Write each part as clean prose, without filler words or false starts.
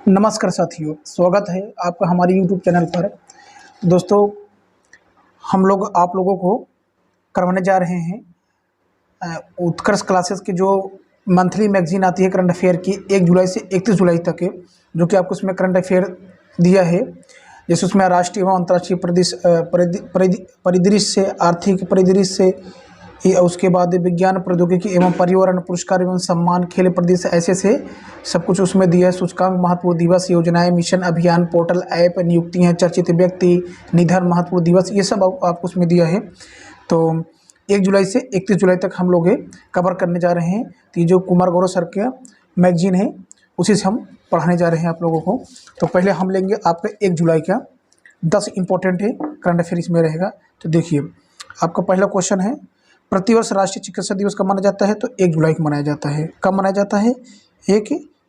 नमस्कार साथियों, स्वागत है आपका हमारे YouTube चैनल पर। दोस्तों, हम लोग आप लोगों को करवाने जा रहे हैं उत्कर्ष क्लासेस की जो मंथली मैगजीन आती है करंट अफेयर की 1 जुलाई से 31 जुलाई तक है, जो कि आपको उसमें करंट अफेयर दिया है। जैसे उसमें राष्ट्रीय एवं अंतर्राष्ट्रीय परिदृश्य से, आर्थिक परिदृश्य से, उसके बाद विज्ञान प्रौद्योगिकी एवं पर्यावरण, पुरस्कार एवं सम्मान, खेल परिदृश्य, ऐसे से सब कुछ उसमें दिया है। सूचकांक, महत्वपूर्ण दिवस, योजनाएं, मिशन, अभियान, पोर्टल, ऐप, नियुक्तियां, चर्चित व्यक्ति, निधन, महत्वपूर्ण दिवस, ये सब आपको उसमें दिया है। तो 1 जुलाई से 31 जुलाई तक हम लोग कवर करने जा रहे हैं। तो ये जो कुमार गौरव सर का मैगजीन है, उसी से हम पढ़ाने जा रहे हैं आप लोगों को। तो पहले हम लेंगे आपका 1 जुलाई का 10 इंपॉर्टेंट है करंट अफेयर इसमें रहेगा। तो देखिए, आपका पहला क्वेश्चन है, प्रतिवर्ष राष्ट्रीय चिकित्सा दिवस कब मनाया जाता है? तो 1 जुलाई को मनाया जाता है। कब मनाया जाता है? 1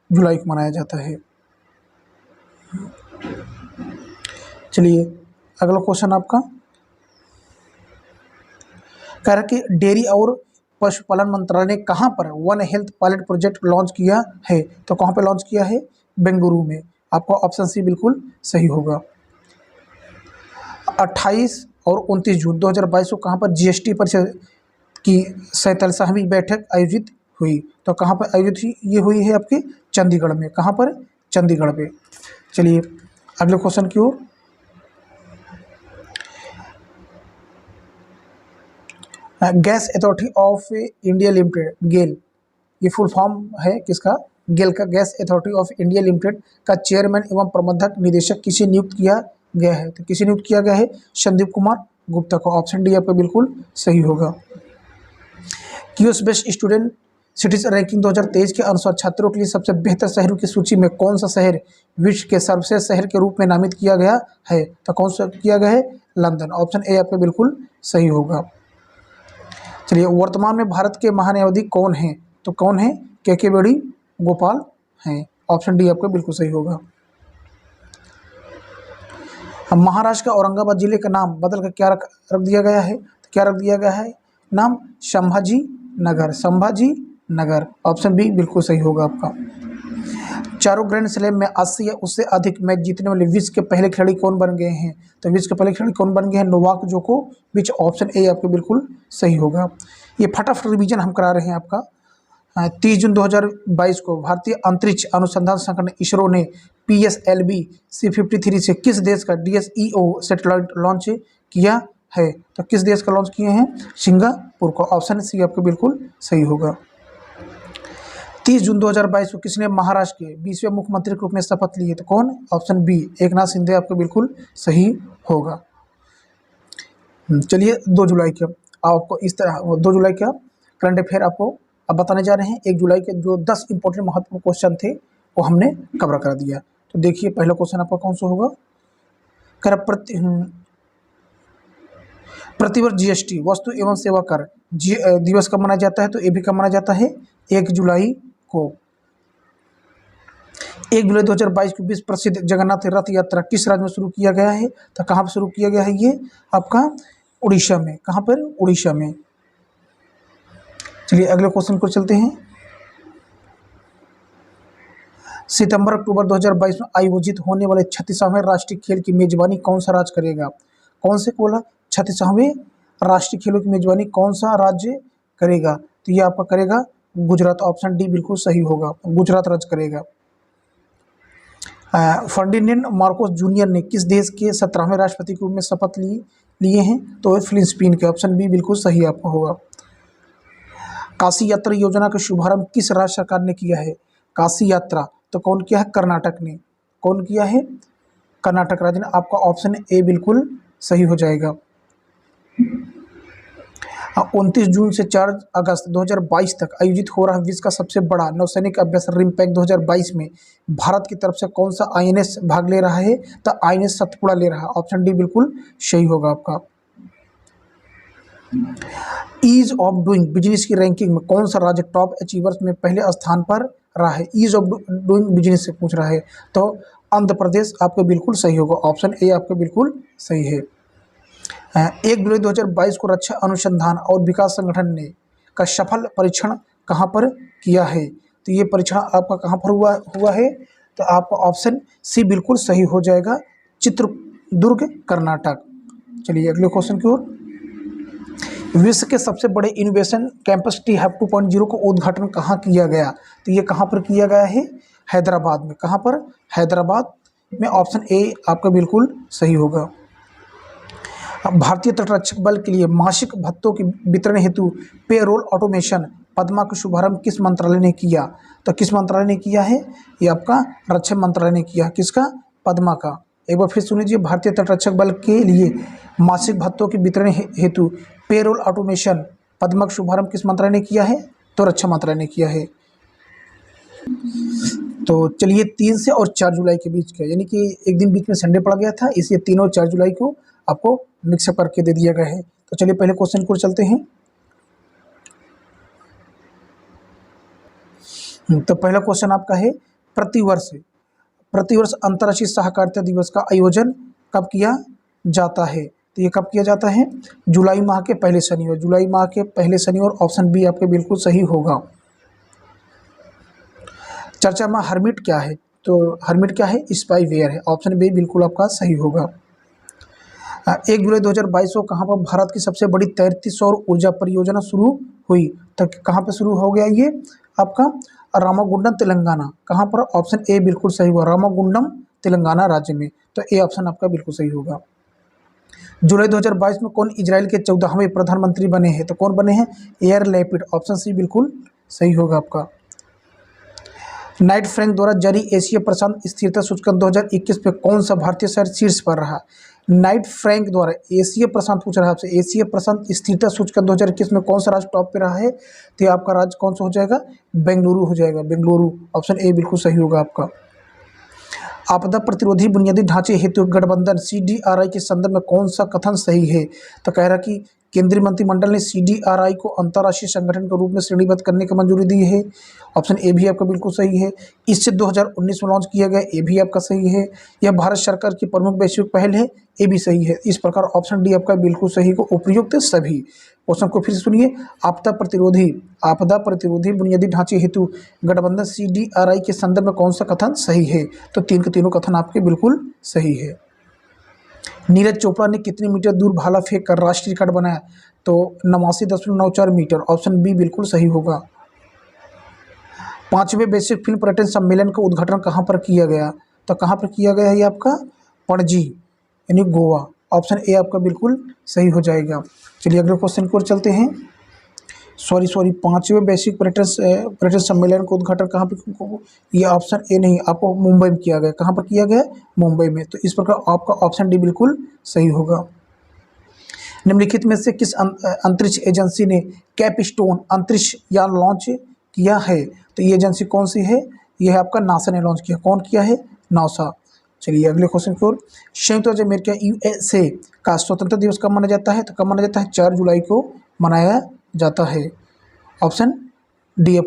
जुलाई को मनाया जाता है। चलिए, अगला क्वेश्चन आपका कह रहा है कि डेयरी और पशुपालन मंत्रालय ने कहाँ पर one health pilot project launch किया है? तो कहाँ पर लॉन्च किया है? बेंगलुरु में। आपका ऑप्शन सी बिल्कुल सही होगा। 28 और 29 जून 2022 को कहाँ पर जीएसटी परिषद की 47वीं बैठक आयोजित हुई? तो कहाँ पर आयोजित हुई? ये हुई है आपके चंडीगढ़ में। कहाँ पर? चंडीगढ़ पे। चलिए, अगले क्वेश्चन की ओर। Gas authority of India limited, GAIL, ये फुल फॉर्म है किसका? गेल का। Gas authority of India limited का चेयरमैन एवं प्रबंधक निदेशक किसे नियुक्त किया गया है? तो किसे नियुक्त किया गया है? संदीप कुमार गुप्ता को। ऑप्शन डी आपका बिल्कुल सही होगा। QS best student cities ranking 2023 के अनुसार छात्रों के लिए सबसे बेहतर शहरों की सूची में कौन सा शहर विश्व के सर्वश्रेष्ठ शहर के रूप में नामित किया गया है? तो कौन सा किया गया है? लंदन। ऑप्शन ए आपका बिल्कुल सही होगा। चलिए, वर्तमान में भारत के महान्यायाधीश कौन है? तो कौन है? के बेड़ी गोपाल हैं। ऑप्शन डी आपका बिल्कुल सही होगा। महाराष्ट्र का औरंगाबाद जिले का नाम बदल कर क्या रख दिया गया है? तो क्या रख दिया गया है नाम? संभाजी नगर। संभाजी नगर। ऑप्शन बी बिल्कुल सही होगा आपका। चारों ग्रैंड स्लैम में 80 या उससे अधिक मैच जीतने वाले विश्व के पहले खिलाड़ी कौन बन गए हैं? तो विश्व के पहले खिलाड़ी कौन बन गए हैं? नोवाक जोकोविच। ऑप्शन ए आपके बिल्कुल सही होगा। ये फटाफट रिवीजन हम करा रहे हैं आपका। 30 जून 2022 को भारतीय अंतरिक्ष अनुसंधान संगठन इसरो ने PSLV C53 से किस देश का DSEO सैटेलाइट लॉन्च किया है? तो किस देश का लॉन्च किए हैं? सिंगापुर को। ऑप्शन सी आपके बिल्कुल सही होगा। 30 जून 2022 को किसने महाराष्ट्र के 20वें मुख्यमंत्री के रूप में शपथ ली है? तो कौन? ऑप्शन बी एकनाथ शिंदे आपको बिल्कुल सही होगा। चलिए, 2 जुलाई का आपको इस तरह 2 जुलाई का करंट अफेयर आपको अब बताने जा रहे हैं। 1 जुलाई के जो 10 इंपॉर्टेंट महत्वपूर्ण क्वेश्चन थे वो हमने कवर कर दिया। तो देखिए, पहला क्वेश्चन आपका कौन सा होगा? प्रतिवर्ष जीएसटी वस्तु एवं सेवा कर दिवस कब मनाया जाता है? तो ये भी कब मनाया जाता है? 1 जुलाई को। 1 जुलाई 2022 को विश्व प्रसिद्ध जगन्नाथ रथ यात्रा किस राज्य में शुरू किया गया है? तो कहाँ पर शुरू किया गया है? ये आपका उड़ीसा में। कहाँ पर? उड़ीसा में। चलिए, अगले क्वेश्चन को चलते हैं। सितंबर अक्टूबर 2022 में आयोजित होने वाले 36वें राष्ट्रीय खेल की मेजबानी कौन सा राज्य करेगा? कौन से बोला? 36वें राष्ट्रीय खेलों की मेजबानी कौन सा राज्य करेगा? तो ये आपका करेगा गुजरात। ऑप्शन डी बिल्कुल सही होगा। गुजरात राज्य करेगा। फर्डिनेंड मार्कोस जूनियर ने किस देश के 17वें राष्ट्रपति के रूप में शपथ लिए हैं? तो फिलिपींस के। ऑप्शन बी बिल्कुल सही आपका होगा। काशी यात्रा योजना का शुभारंभ किस राज्य सरकार ने किया है? काशी यात्रा तो कौन किया है? कर्नाटक ने। कौन किया है? कर्नाटक राज्य ने। आपका ऑप्शन ए बिल्कुल सही हो जाएगा। 29 जून से 4 अगस्त 2022 तक आयोजित हो रहा विश्व का सबसे बड़ा नौसैनिक अभ्यास रिमपैक 2022 में भारत की तरफ से कौन सा INS भाग ले रहा है? तो INS सतपुड़ा ले रहा है। ऑप्शन डी बिल्कुल सही होगा आपका। ईज ऑफ डूइंग बिजनेस की रैंकिंग में कौन सा राज्य टॉप अचीवर्स में पहले स्थान पर रहा है? ईज ऑफ डूइंग बिजनेस से पूछ रहा है, तो आंध्र प्रदेश आपका बिल्कुल सही होगा। ऑप्शन ए आपका बिल्कुल सही है। 1 जुलाई 2022 को रक्षा अनुसंधान और विकास संगठन ने का सफल परीक्षण कहाँ पर किया है? तो ये परीक्षण आपका कहाँ पर हुआ है? तो आपका ऑप्शन सी बिल्कुल सही हो जाएगा, चित्रदुर्ग कर्नाटक। चलिए अगले क्वेश्चन की ओर। विश्व के सबसे बड़े इनोवेशन कैंपस टी हब 2.0 का उद्घाटन कहाँ किया गया? तो ये कहाँ पर किया गया है? हैदराबाद में। कहाँ पर? हैदराबाद में। ऑप्शन ए आपका बिल्कुल सही होगा। अब भारतीय तटरक्षक बल के लिए मासिक भत्तों के वितरण हेतु पेरोल ऑटोमेशन पदमा का शुभारंभ किस मंत्रालय ने किया? तो किस मंत्रालय ने किया है? ये आपका रक्षा मंत्रालय ने किया। किसका? पदमा का। एक बार फिर सुन लीजिए, भारतीय तटरक्षक बल के लिए मासिक भत्तों के वितरण हेतु पेरोल ऑटोमेशन पदमा का शुभारंभ किस मंत्रालय ने किया है? तो रक्षा मंत्रालय ने किया है। तो चलिए 3 से और 4 जुलाई के बीच का, यानी कि एक दिन बीच में संडे पड़ गया था, इसलिए 3 और 4 जुलाई को आपको मिक्सअप करके दे दिया गया है। तो चलिए पहले क्वेश्चन को चलते हैं। तो पहला क्वेश्चन आपका है, प्रतिवर्ष अंतर्राष्ट्रीय सहकारिता दिवस का आयोजन कब किया जाता है? तो ये कब किया जाता है? जुलाई माह के पहले शनिवार। जुलाई माह के पहले शनिवार। ऑप्शन बी आपके बिल्कुल सही होगा। चर्चा में हर्मिट क्या है? तो हर्मिट क्या है? स्पाईवेयर है। ऑप्शन बी बिल्कुल आपका सही होगा। 1 जुलाई 2022 को कहाँ पर भारत की सबसे बड़ी तैरती सौर ऊर्जा परियोजना शुरू हुई? तो कहाँ पर शुरू हो गया ये? आपका रामागुंडम तेलंगाना। कहाँ पर? ऑप्शन ए बिल्कुल सही हुआ, रामागुंडम तेलंगाना राज्य में। तो ए ऑप्शन आपका बिल्कुल सही होगा। जुलाई 2022 में कौन इजराइल के 14वें प्रधानमंत्री बने हैं? तो कौन बने हैं? Air Lapid. ऑप्शन सी बिल्कुल सही होगा आपका। नाइट फ्रैंक द्वारा जारी एशिया प्रशांत स्थिरता सूचकांक 2021 पे कौन सा भारतीय शहर शीर्ष पर रहा? नाइट फ्रैंक द्वारा एशिया प्रशांत पूछ रहा है आपसे, एशिया प्रशांत स्थिरता सूचकांक 2021 में कौन सा राज्य टॉप पे रहा है? तो आपका राज्य कौन सा हो जाएगा? बेंगलुरु हो जाएगा, बेंगलुरु। ऑप्शन ए बिल्कुल सही होगा आपका। आपदा प्रतिरोधी बुनियादी ढांचे हेतु गठबंधन CDRI के संदर्भ में कौन सा कथन सही है? तो कह रहा कि केंद्रीय मंत्रिमंडल ने CDRI को अंतर्राष्ट्रीय संगठन के रूप में श्रेणीबद्ध करने की मंजूरी दी है। ऑप्शन ए भी आपका बिल्कुल सही है। इससे 2019 में लॉन्च किया गया, ए भी आपका सही है। यह भारत सरकार की प्रमुख वैश्विक पहल है, ए भी सही है। इस प्रकार ऑप्शन डी आपका बिल्कुल सही को उपयुक्त सभी। क्वेश्चन को फिर सुनिए। आपदा प्रतिरोधी बुनियादी ढांचे हेतु गठबंधन CDRI के संदर्भ में कौन सा कथन सही है? तो 3 के तीनों कथन आपके बिल्कुल सही है। नीरज चोपड़ा ने कितने मीटर दूर भाला फेंक कर राष्ट्रीय रिकॉर्ड बनाया? तो 89.94 मीटर। ऑप्शन बी बिल्कुल सही होगा। 5वें वैश्विक फिल्म पर्यटन सम्मेलन का उद्घाटन कहाँ पर किया गया? तो कहाँ पर किया गया है ये आपका? पणजी यानी गोवा। ऑप्शन ए आपका बिल्कुल सही हो जाएगा। चलिए अगले क्वेश्चन की ओर चलते हैं। 5वें वैश्विक पर्यटन सम्मेलन का उद्घाटन कहाँ पर? ये ऑप्शन ए नहीं, आपको मुंबई में किया गया। कहाँ पर किया गया? मुंबई में। तो इस प्रकार आपका ऑप्शन डी बिल्कुल सही होगा। निम्नलिखित में से किस अंतरिक्ष एजेंसी ने कैपस्टोन अंतरिक्ष यान लॉन्च किया है? तो ये एजेंसी कौन सी है? यह है आपका नासा ने लॉन्च किया। कौन किया है? नासा। चलिए अगले क्वेश्चन की ओर। संयुक्त राज्य अमेरिका USA का स्वतंत्रता दिवस कब मनाया जाता है? तो कब मनाया जाता है? 4 जुलाई को मनाया जाता है। Option D.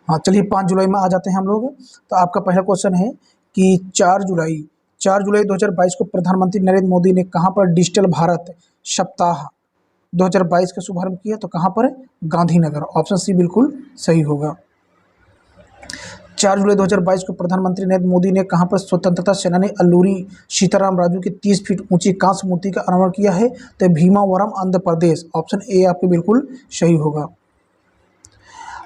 हाँ चलिए 5 जुलाई में आ जाते हैं हम लोग। तो आपका पहला क्वेश्चन है कि 4 जुलाई 2022 को प्रधानमंत्री नरेंद्र मोदी ने कहाँ पर डिजिटल भारत सप्ताह 2022 का शुभारंभ किया? तो कहाँ पर? गांधीनगर। ऑप्शन सी बिल्कुल सही होगा। 4 जुलाई 2022 को प्रधानमंत्री नरेंद्र मोदी ने कहाँ पर स्वतंत्रता सेनानी अल्लूरी सीताराम राजू की 30 फीट ऊंची कांस्य मूर्ति का अनावरण किया है? तो भीमावरम आंध्र प्रदेश। ऑप्शन ए आपके बिल्कुल सही होगा।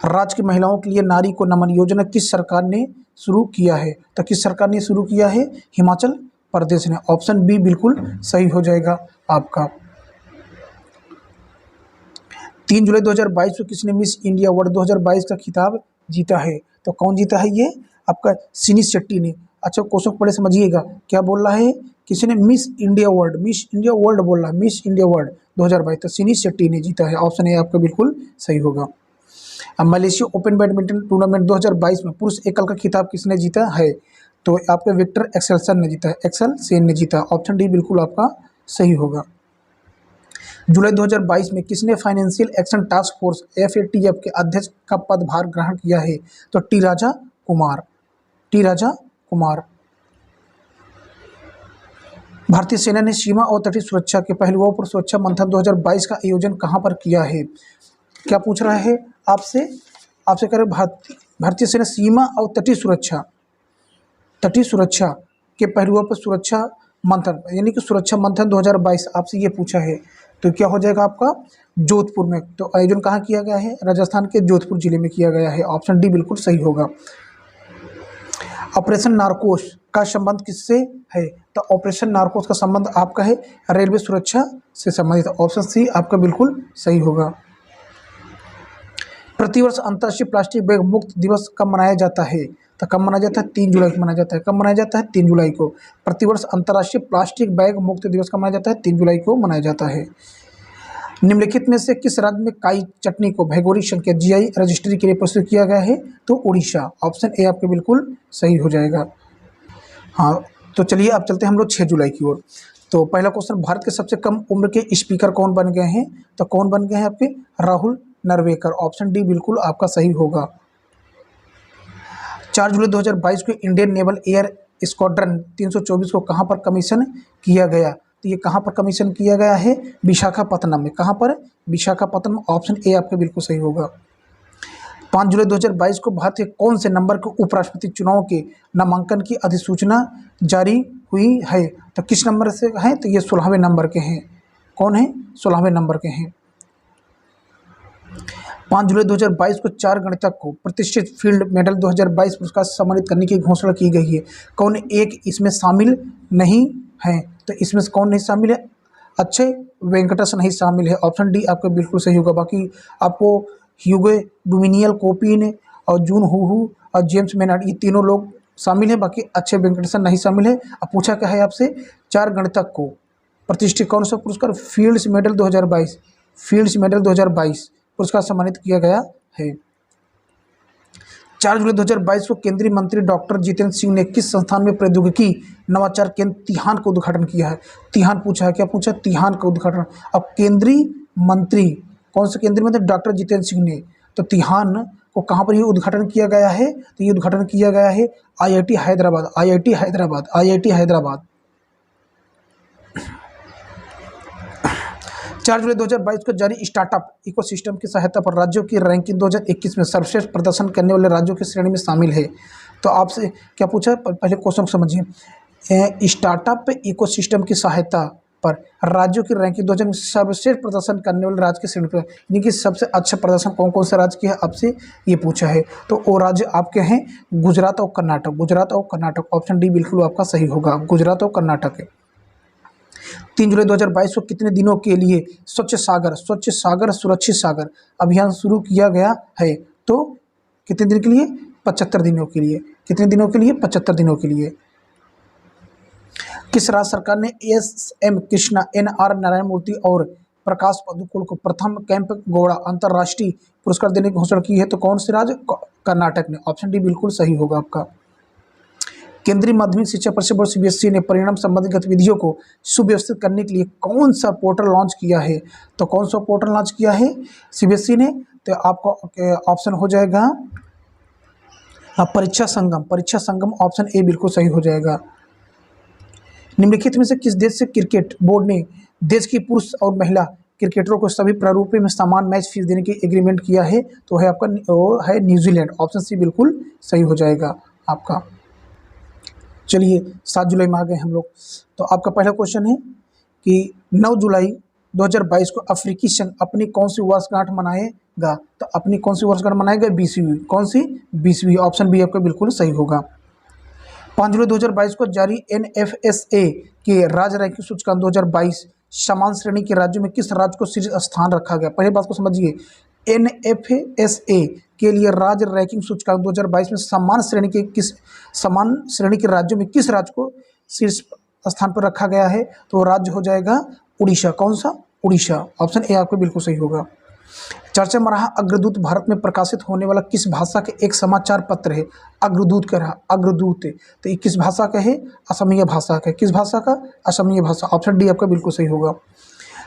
राज्य की महिलाओं के लिए नारी को नमन योजना किस सरकार ने शुरू किया है? तो किस सरकार ने शुरू किया है? हिमाचल प्रदेश ने। ऑप्शन बी बिल्कुल सही हो जाएगा आपका। 3 जुलाई 2022 को किसने मिस इंडिया वर्ल्ड 2022 का खिताब जीता है? तो कौन जीता है? ये आपका सिनी शेट्टी ने। अच्छा क्वेश्चन पहले समझिएगा, क्या बोल रहा है? किसी ने मिस इंडिया वर्ल्ड बोल रहा है, मिस इंडिया वर्ल्ड 2022। तो सिनी शेट्टी ने जीता है। ऑप्शन ए आपका बिल्कुल सही होगा। मलेशिया ओपन बैडमिंटन टूर्नामेंट 2022 में पुरुष एकल का खिताब किसने जीता है? तो आपके विक्टर एक्सेल्सन ने जीता है, एक्सेलसेन ने जीता। ऑप्शन डी बिल्कुल आपका सही होगा। जुलाई 2022 में किसने financial action task force FATF के अध्यक्ष का पदभार ग्रहण किया है? तो टी राजा कुमार। भारतीय सेना ने सीमा और तटीय सुरक्षा के पहलुओं पर सुरक्षा मंथन 2022 का आयोजन कहाँ पर किया है? क्या पूछ रहा है आपसे कह रहे भारतीय सेना सीमा और तटीय सुरक्षा तटीय सुरक्षा के पहलुओं पर सुरक्षा मंथन, यानी कि सुरक्षा मंथन 2022 आपसे ये पूछा है, तो क्या हो जाएगा आपका जोधपुर में। तो आयोजन कहाँ किया गया है, राजस्थान के जोधपुर जिले में किया गया है। ऑप्शन डी बिल्कुल सही होगा। ऑपरेशन नारकोस का संबंध किससे है, तो ऑपरेशन नारकोस का संबंध आपका है रेलवे सुरक्षा से संबंधित। ऑप्शन सी आपका बिल्कुल सही होगा। प्रतिवर्ष अंतर्राष्ट्रीय प्लास्टिक बैग मुक्त दिवस कब मनाया जाता है, तो कब मनाया जाता है, 3 जुलाई को मनाया जाता है। कब मनाया जाता है, 3 जुलाई को। प्रतिवर्ष अंतर्राष्ट्रीय प्लास्टिक बैग मुक्त दिवस कब मनाया जाता है, 3 जुलाई को मनाया जाता है। निम्नलिखित में से किस राज्य में काई चटनी को भौगोलिक संकेत जीआई रजिस्ट्री के लिए प्रस्तुत किया गया है, तो उड़ीसा। ऑप्शन ए आपके बिल्कुल सही हो जाएगा। हाँ, तो चलिए अब चलते हैं हम लोग 6 जुलाई की ओर। तो पहला क्वेश्चन, भारत के सबसे कम उम्र के स्पीकर कौन बन गए हैं, तो कौन बन गए हैं आपके, राहुल नरवेकर। ऑप्शन डी बिल्कुल आपका सही होगा। 4 जुलाई 2022 को इंडियन नेवल एयर स्क्वाड्रन 324 को कहाँ पर कमीशन किया गया, तो ये कहाँ पर कमीशन किया गया है, विशाखापत्तनम में। कहाँ पर, विशाखापत्तनम। ऑप्शन ए आपका बिल्कुल सही होगा। 5 जुलाई 2022 को भारत के कौन से नंबर के उपराष्ट्रपति चुनाव के नामांकन की अधिसूचना जारी हुई है, तो किस नंबर से हैं, तो ये 16वें नंबर के हैं। कौन है, 16वें नंबर के हैं। 5 जुलाई 2022 को 4 गणितज्ञ को प्रतिष्ठित फील्ड मेडल 2022 पुरस्कार से सम्मानित करने की घोषणा की गई है। कौन एक इसमें शामिल नहीं है, तो इसमें से कौन नहीं शामिल है, अक्षय वेंकटेश नहीं शामिल है। ऑप्शन डी आपका बिल्कुल सही होगा। बाकी आपको ह्यूगो डोमिनियल कोपिन और जून हूहू और जेम्स मेनार्ड, ये तीनों लोग शामिल हैं, बाकी अक्षय वेंकटेशन नहीं शामिल है। अब पूछा क्या है आपसे, 4 गणितज्ञ को प्रतिष्ठित कौन सा पुरस्कार, फील्ड्स मेडल 2022, फील्ड्स मेडल 2022 पुरस्कार सम्मानित किया गया है। 4 जुलाई 2022 को केंद्रीय मंत्री डॉक्टर जितेंद्र सिंह ने किस संस्थान में प्रौद्योगिकी नवाचार केंद्र तिहान का उद्घाटन किया है। तिहान पूछा है, क्या पूछा, तिहान का उद्घाटन। अब केंद्रीय मंत्री, कौन से केंद्रीय मंत्री, डॉक्टर जितेंद्र सिंह ने, तो तिहान को कहाँ पर ये उद्घाटन किया गया है, तो ये उद्घाटन किया गया है IIT Hyderabad, IIT Hyderabad, IIT Hyderabad. 4 जुलाई 2022 को जारी स्टार्टअप इकोसिस्टम की सहायता पर राज्यों की रैंकिंग 2021 में सर्वश्रेष्ठ प्रदर्शन करने वाले राज्यों की श्रेणी में शामिल है। तो आपसे क्या पूछा, पहले क्वेश्चन को समझिए। स्टार्टअप इकोसिस्टम की सहायता पर राज्यों की रैंकिंग 2000 में सर्वश्रेष्ठ प्रदर्शन करने वाले राज्य की श्रेणी पर, यानी कि सबसे अच्छा प्रदर्शन कौन कौन से राज्य की है, आपसे ये पूछा है। तो वो राज्य आपके हैं गुजरात और कर्नाटक, गुजरात और कर्नाटक। ऑप्शन डी बिल्कुल आपका सही होगा, गुजरात और कर्नाटक है। 3 जुलाई 2022 को कितने दिनों के लिए स्वच्छ सागर सुरक्षित सागर अभियान शुरू किया गया है, तो कितने दिन के लिए, 75 दिनों के लिए। कितने दिनों के लिए, 75 दिनों के लिए। किस राज्य सरकार ने एस.एम. कृष्णा, एन.आर. नारायण मूर्ति और प्रकाश पादुकोण को प्रथम कैंप गौड़ा अंतर्राष्ट्रीय पुरस्कार देने की घोषणा की है, तो कौन से राज्य, कर्नाटक ने। ऑप्शन डी बिल्कुल सही होगा आपका। केंद्रीय माध्यमिक शिक्षा परिषद बोर्ड सीबीएसई ने परिणाम संबंधी गतिविधियों को सुव्यवस्थित करने के लिए कौन सा पोर्टल लॉन्च किया है, तो कौन सा पोर्टल लॉन्च किया है सीबीएसई ने, तो आपका ऑप्शन हो जाएगा परीक्षा संगम, परीक्षा संगम। ऑप्शन ए बिल्कुल सही हो जाएगा। निम्नलिखित में से किस देश से क्रिकेट बोर्ड ने देश की पुरुष और महिला क्रिकेटरों को सभी प्रारूपों में समान मैच फीस देने की एग्रीमेंट किया है, तो है आपका, वो है न्यूजीलैंड। ऑप्शन सी बिल्कुल सही हो जाएगा आपका। चलिए 7 जुलाई में आ गए हम लोग। तो आपका पहला क्वेश्चन है कि 9 जुलाई 2022 को अफ्रीकी संघ अपनी कौन सी वर्षगांठ मनाएगा, तो अपनी कौन सी वर्षगांठ मनाएगा, 20वीं। कौन सी, 20वीं। ऑप्शन बी आपका बिल्कुल सही होगा। 5 जुलाई 2022 को जारी एनएफएसए के राज्य रैंकिंग सूचकांक 2022 समान श्रेणी के राज्यों में किस राज्य को शीर्ष स्थान रखा गया। पहली बात को समझिए, एनएफएसए के लिए राज्य रैंकिंग सूचकांक 2022 में समान श्रेणी के राज्यों में किस राज्य को शीर्ष स्थान पर रखा गया है, तो राज्य हो जाएगा उड़ीसा। कौन सा, उड़ीसा। ऑप्शन ए आपको बिल्कुल सही होगा। चर्चा में रहा अग्रदूत भारत में प्रकाशित होने वाला किस भाषा के एक समाचार पत्र है। अग्रदूत कह रहा, अग्रदूत, तो ये किस भाषा का है, असमिया भाषा का। किस भाषा का, असमिया भाषा। ऑप्शन डी आपका बिल्कुल सही होगा।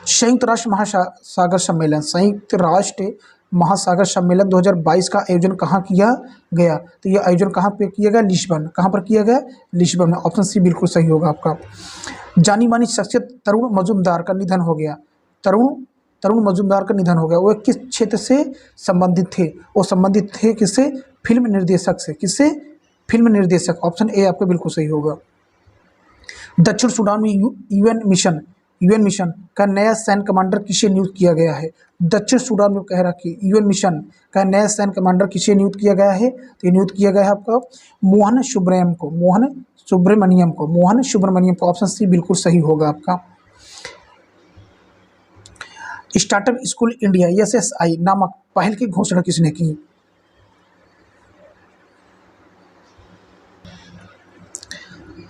संयुक्त राष्ट्र महासागर सम्मेलन, संयुक्त राष्ट्र महासागर सम्मेलन 2022 का आयोजन कहाँ किया गया, तो ये आयोजन कहाँ पे किया गया, लिस्बन। कहाँ पर किया गया, लिस्बन में। ऑप्शन सी बिल्कुल सही होगा आपका। जानी मानी शख्सियत तरुण मजूमदार का निधन हो गया। तरुण मजूमदार का निधन हो गया। वो किस क्षेत्र से संबंधित थे, वो संबंधित थे किससे, फिल्म निर्देशक से। किससे, फिल्म निर्देशक, ऑप्शन ए आपका बिल्कुल सही होगा। दक्षिण सूडान में यूएन मिशन का नया सैन्य कमांडर किसे नियुक्त किया गया है? दक्षिण सूडान में कह रहा कि यूएन मिशन का नया सैन्य कमांडर किसे नियुक्त किया गया है? तो ये नियुक्त किया गया है आपका मोहन सुब्रमण्यम को। ऑप्शन सी बिल्कुल सही होगा आपका। स्टार्टअप स्कूल इंडिया SSI नामक पहल की घोषणा किसने की?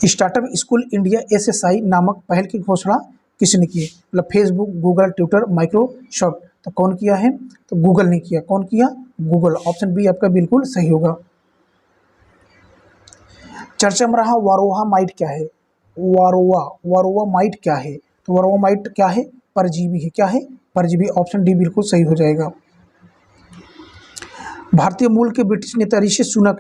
स्टार्टअप स्कूल इंडिया SSI नामक पहल की घोषणा किसने की? मतलब फेसबुक, गूगल, ट्विटर, माइक्रोसॉफ्ट। तो कौन किया है? तो गूगल ने किया। कौन किया? गूगल। ऑप्शन बी आपका बिल्कुल सही होगा। चर्चा में रहा वारोवा माइट क्या है? वारोवा माइट क्या है? तो वारोवा माइट क्या है? परजीवी है। क्या है? परजीवी। ऑप्शन डी बिल्कुल सही हो जाएगा। भारतीय मूल के ब्रिटिश नेता ऋषि सुनक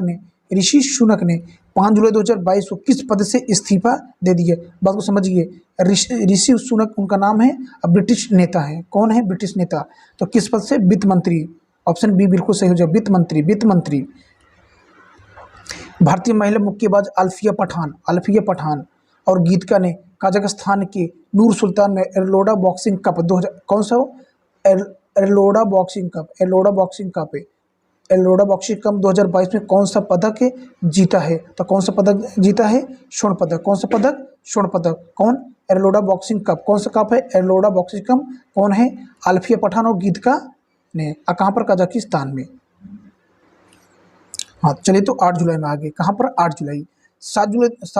ने 5 जुलाई 2022 को किस पद से इस्तीफा दे दिया? बात को समझिए। ऋषि सुनक उनका नाम है, अब ब्रिटिश नेता है। कौन है? ब्रिटिश नेता। तो किस पद से? वित्त मंत्री। ऑप्शन बी बिल्कुल सही हो जाए, वित्त मंत्री। भारतीय महिला मुक्केबाज अल्फिया पठान और गीतिका ने कजाकिस्तान के नूर सुल्तान में एर्लोडा बॉक्सिंग कप 2000 कौन सा? एर्लोडा बॉक्सिंग कप 2022 में कौन सा पदक जीता है? तो कौन सा पदक जीता है? स्वर्ण पदक। कौन सा पदक? स्वर्ण पदक। कौन? एर्लोडा बॉक्सिंग कप। कौन सा कप है? एर्लोडा बॉक्सिंग कप। कौन है? अल्फिया पठान और गीतिका ने। कहाँ पर? कजाकिस्तान में। हाँ चलिए, तो 8 जुलाई में आगे कहाँ पर? 8 जुलाई 7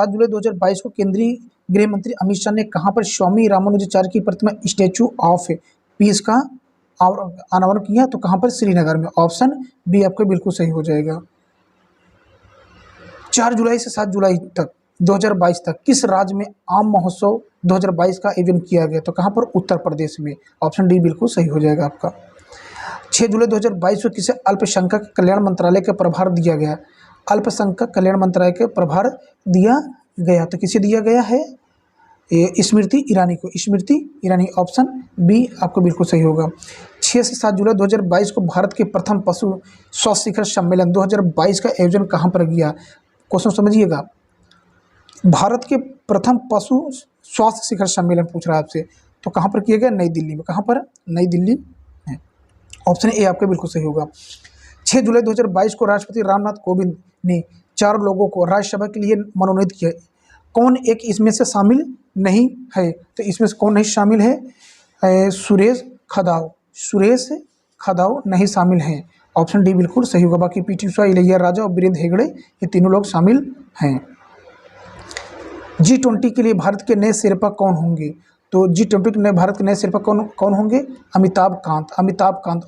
जुलाई 2022 को केंद्रीय गृह मंत्री अमित शाह ने कहाँ पर स्वामी रामानुजाचार्य की प्रतिमा स्टैचू ऑफ पीस का अनावरण किया? तो कहाँ पर? श्रीनगर में। ऑप्शन बी आपका बिल्कुल सही हो जाएगा। 4 जुलाई से 7 जुलाई तक 2022 तक किस राज्य में आम महोत्सव 2022 का आयोजन किया गया? तो कहाँ पर? उत्तर प्रदेश में। ऑप्शन डी बिल्कुल सही हो जाएगा आपका। 6 जुलाई 2022 को किसे अल्पसंख्यक कल्याण मंत्रालय का प्रभार दिया गया? अल्पसंख्यक कल्याण मंत्रालय का प्रभार दिया गया। तो किसे दिया गया है? स्मृति ईरानी को। स्मृति ईरानी। ऑप्शन बी आपको बिल्कुल सही होगा। 6 से 7 जुलाई 2022 को भारत के प्रथम पशु स्वास्थ्य शिखर सम्मेलन 2022 का आयोजन कहाँ पर किया? क्वेश्चन समझिएगा। भारत के प्रथम पशु स्वास्थ्य शिखर सम्मेलन पूछ रहा है आपसे, तो कहाँ पर किया गया? नई दिल्ली में। कहाँ पर? नई दिल्ली है। ऑप्शन ए आपका बिल्कुल सही होगा। 6 जुलाई 2022 को राष्ट्रपति रामनाथ कोविंद ने 4 लोगों को राज्यसभा के लिए मनोनीत किया। कौन एक इसमें से शामिल नहीं है? तो इसमें से कौन नहीं शामिल है? सुरेश खदाव नहीं शामिल हैं। ऑप्शन डी बिल्कुल सही होगा। बाकी पी टी उषा, इलैया राजा और वीरेंद्र हेगड़े ये तीनों लोग शामिल हैं। G20 के लिए भारत के नए शेरपा कौन होंगे? तो G20 के नए भारत के नए शेरपा कौन होंगे? अमिताभ कांत।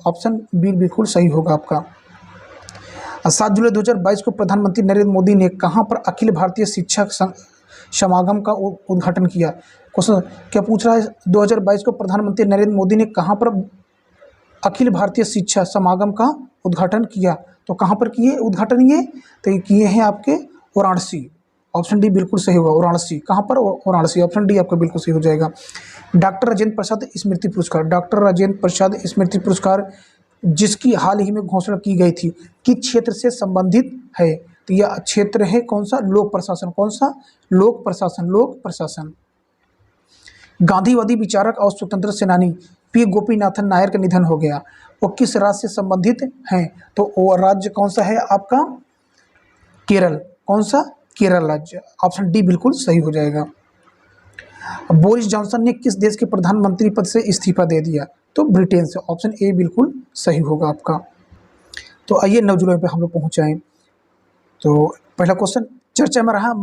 ऑप्शन बी बिल्कुल सही होगा आपका। 7 जुलाई 2022 को प्रधानमंत्री नरेंद्र मोदी ने कहाँ पर अखिल भारतीय शिक्षक समागम का उद्घाटन किया? क्वेश्चन क्या पूछ रहा है? 2022 को प्रधानमंत्री नरेंद्र मोदी ने कहाँ पर अखिल भारतीय शिक्षा समागम का उद्घाटन किया? तो कहाँ पर किए उद्घाटन? ये तो ये किए हैं आपके वाराणसी। ऑप्शन डी बिल्कुल सही होगा। वाराणसी। कहाँ पर? वाराणसी। ऑप्शन डी आपका बिल्कुल सही हो जाएगा। डॉक्टर राजेंद्र प्रसाद स्मृति पुरस्कार जिसकी हाल ही में घोषणा की गई थी, किस क्षेत्र से संबंधित है? तो यह क्षेत्र है कौन सा? लोक प्रशासन। कौन सा? लोक प्रशासन। गांधीवादी विचारक और स्वतंत्र सेनानी पी गोपीनाथन नायर का निधन हो गया। वो किस राज्य से संबंधित हैं? तो वो राज्य कौन सा है आपका? केरल। कौन सा? केरल राज्य। ऑप्शन डी बिल्कुल सही हो जाएगा। बोरिस जॉनसन ने किस देश के प्रधानमंत्री पद से इस्तीफा दे दिया? तो ब्रिटेन से। ऑप्शन ए बिल्कुल सही होगा आपका। तो आइए 9 जुलाई पे हम लोग पहुँच जाएँ। तो पहला क्वेश्चन चर्चा में रहा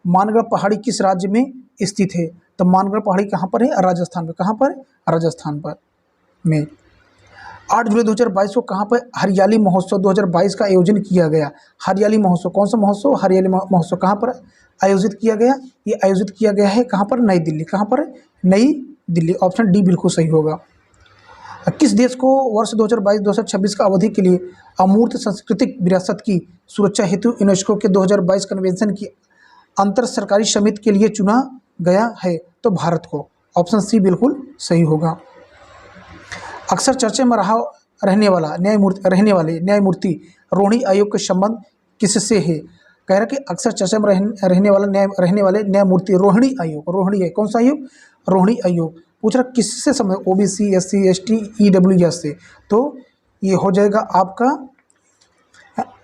मानगढ़ पहाड़ी किस राज्य में स्थित है? तो मानगढ़ पहाड़ी कहाँ पर है? राजस्थान में। कहाँ पर? राजस्थान पर में। 8 जुलाई 2022 को कहाँ पर हरियाली महोत्सव 2022 का आयोजन किया गया? हरियाली महोत्सव। कौन सा महोत्सव? हरियाली महोत्सव। कहाँ पर आयोजित किया गया? ये आयोजित किया गया है कहाँ पर? नई दिल्ली। कहाँ पर? नई दिल्ली। ऑप्शन डी बिल्कुल सही होगा। किस देश को वर्ष 2022-2026 का अवधि के लिए अमूर्त सांस्कृतिक विरासत की सुरक्षा हेतु यूनेस्को के 2022 कन्वेंशन की अंतर सरकारी समिति के लिए चुना गया है? तो भारत को। ऑप्शन सी बिल्कुल सही होगा। अक्सर चर्चा में रहने वाले न्यायमूर्ति रोहिणी आयोग के संबंध किससे है? कह रहा है कि अक्सर चर्चा में रहने वाले न्यायमूर्ति रोहिणी आयोग, रोहिणी है कौन सा आयोग, रोहिणी आयोग। पूछ रहा किससे संबंधित, ओबीसी, एससी, एसटी, ईडब्ल्यूएस से, तो ये हो जाएगा आपका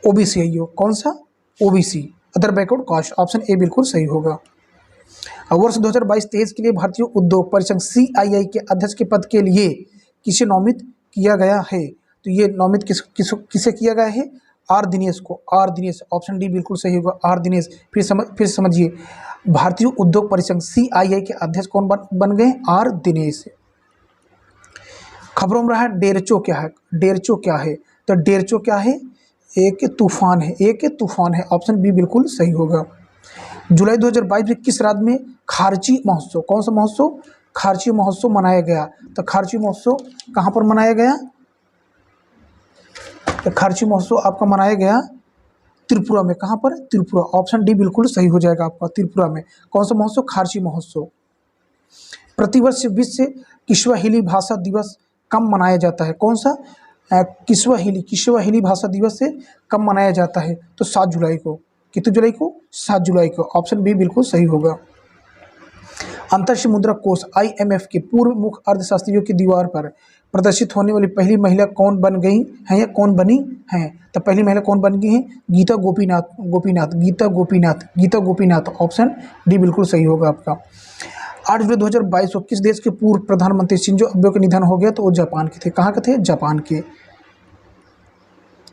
ओबीसी आयोग, कौन सा, OBC, other backward caste, option A बिल्कुल सही होगा। वर्ष 2022-23 के लिए भारतीय उद्योग परिसंघ CII के अध्यक्ष के पद के लिए किसे नोमित किया गया है, तो ये नोमित किसे किया गया है, आर दिनेश को, आर दिनेश, ऑप्शन डी बिल्कुल सही होगा, आर दिनेश। फिर समझिए, भारतीय उद्योग परिसंघ CII के अध्यक्ष कौन बन गए, आर दिनेश। खबरों में रहा डेरचो क्या है, डेरचो क्या है, तो डेरचो क्या है, एक तूफान है, एक तूफान है, ऑप्शन बी बिल्कुल सही होगा। जुलाई 2022 में किस राज्य में खारची महोत्सव, कौन सा महोत्सव, खारची महोत्सव मनाया गया, तो खारची महोत्सव कहाँ पर मनाया गया, तो खारची महोत्सव आपका मनाया गया त्रिपुरा में, कहाँ पर, त्रिपुरा, ऑप्शन डी बिल्कुल सही हो जाएगा आपका, त्रिपुरा में। कौन सा महोत्सव, खारची महोत्सव। प्रतिवर्ष विश्व किस्वाहिली भाषा दिवस कब मनाया जाता है, कौन सा, किस्वाहिली भाषा दिवस से कब मनाया जाता है, तो 7 जुलाई को, कितने जुलाई को, 7 जुलाई को, ऑप्शन बी बिल्कुल सही होगा। अंतर्राष्ट्रीय मुद्रा कोष IMF के पूर्व मुख्य अर्थशास्त्रियों की दीवार पर प्रदर्शित होने वाली पहली महिला कौन बन गई हैं या कौन बनी हैं, तो पहली महिला कौन बन गई हैं, गीता गोपीनाथ, ऑप्शन डी बिल्कुल सही होगा आपका। 8 जुलाई 2022 को किस देश के पूर्व प्रधानमंत्री शिंजो अबे का निधन हो गया, तो वो जापान के थे, कहाँ के थे, जापान के।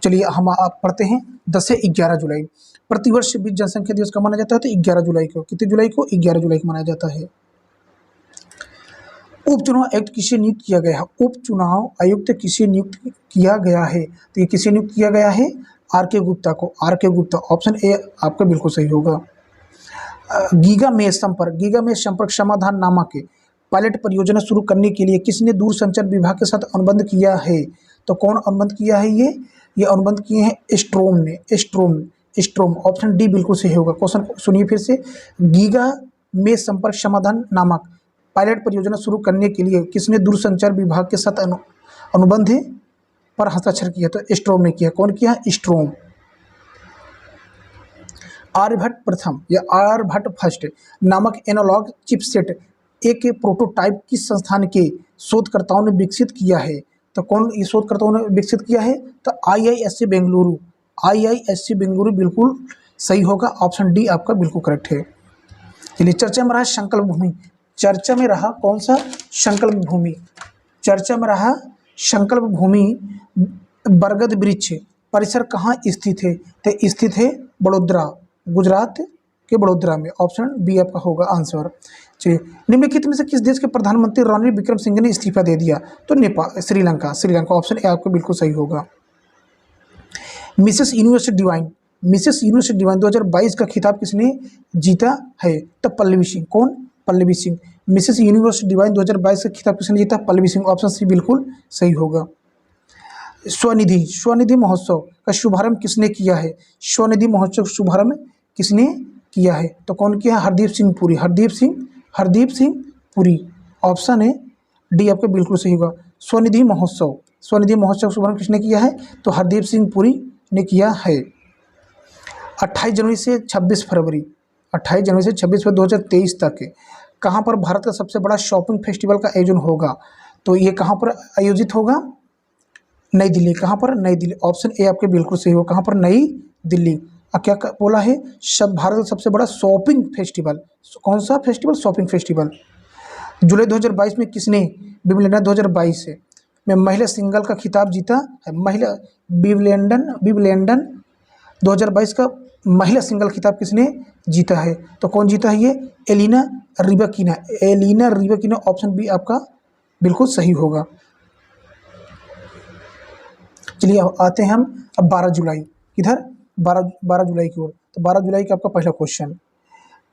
चलिए हम आप पढ़ते हैं 10 से 11 जुलाई। प्रतिवर्ष विश्व जनसंख्या दिवस कब मनाया जाता है, तो 11 जुलाई को, कितने जुलाई को, 11 जुलाई को मनाया जाता है। उपचुनाव आयुक्त किसे नियुक्त किया गया है, उपचुनाव आयुक्त किसे नियुक्त किया गया है, तो ये किसे नियुक्त किया गया है, आर.के. गुप्ता को, आर.के. गुप्ता, ऑप्शन ए आपका बिल्कुल सही होगा। गीगा मेष संपर्क समाधान नामक पायलट परियोजना शुरू करने के लिए किसने दूरसंचार विभाग के साथ अनुबंध किया है, तो कौन अनुबंध किया है, ये अनुबंध किए हैं स्ट्रोम ने, स्ट्रोम, ऑप्शन डी बिल्कुल सही होगा। क्वेश्चन सुनिए फिर से, गीगा में संपर्क समाधान नामक पायलट परियोजना शुरू करने के लिए किसने दूरसंचार विभाग के साथ अनुबंध पर हस्ताक्षर किया, तो स्ट्रोम ने किया, कौन किया, स्ट्रोम। आर्यभट्ट प्रथम या आर्यभट्ट फर्स्ट नामक एनालॉग चिपसेट एक प्रोटोटाइप किस संस्थान के शोधकर्ताओं ने विकसित किया है, तो कौन ये शोधकर्ताओं ने विकसित किया है, तो IISc बेंगलुरु बिल्कुल सही होगा, ऑप्शन डी आपका बिल्कुल करेक्ट है। चलिए चर्चा में रहा संकल्प भूमि, चर्चा में रहा कौन सा, संकल्प भूमि, चर्चा में रहा संकल्प भूमि बरगद वृक्ष परिसर कहाँ स्थित है, तो स्थित है बड़ोदरा, गुजरात के बड़ोदरा में, ऑप्शन बी आपका होगा आंसर। चलिए, निम्नलिखित में से किस देश के प्रधानमंत्री रणनील विक्रमसिंघे ने इस्तीफा दे दिया, तो नेपाल, श्रीलंका, ऑप्शन ए आपका बिल्कुल सही होगा। मिसेस यूनिवर्सिटी डिवाइन 2022 का खिताब किसने जीता है, तो पल्लवी सिंह, कौन, Pallavi Singh. Mrs university divine 2022 का खिताब किसने जीता, पल्लवी सिंह, ऑप्शन सी बिल्कुल सही होगा। स्वनिधि महोत्सव का शुभारंभ किसने किया है, स्वनिधि महोत्सव शुभारंभ किसने किया है, तो कौन किया, हरदीप सिंह पुरी, ऑप्शन है डी आपका बिल्कुल सही होगा। स्वनिधि महोत्सव शुभारंभ किसने किया है, तो हरदीप सिंह पुरी ने किया है। 28 जनवरी से 26 फरवरी 2023 तक कहाँ पर भारत का सबसे बड़ा शॉपिंग फेस्टिवल का आयोजन होगा, तो ये कहाँ पर आयोजित होगा, नई दिल्ली, कहाँ पर, नई दिल्ली, ऑप्शन ए आपके बिल्कुल सही हो, कहाँ पर, नई दिल्ली। क्या बोला है, भारत का सबसे बड़ा शॉपिंग फेस्टिवल, कौन सा फेस्टिवल, शॉपिंग फेस्टिवल। जुलाई 2022 में किसने विंबलडन 2022 में महिला सिंगल का खिताब जीता है, महिला विंबलडन 2022 का महिला सिंगल खिताब किसने जीता है, तो कौन जीता है, ये एलिना रिबाकिना, ऑप्शन बी आपका बिल्कुल सही होगा। चलिए आते हैं हम अब 12 जुलाई, किधर, 12 जुलाई की ओर। तो 12 जुलाई का आपका पहला क्वेश्चन,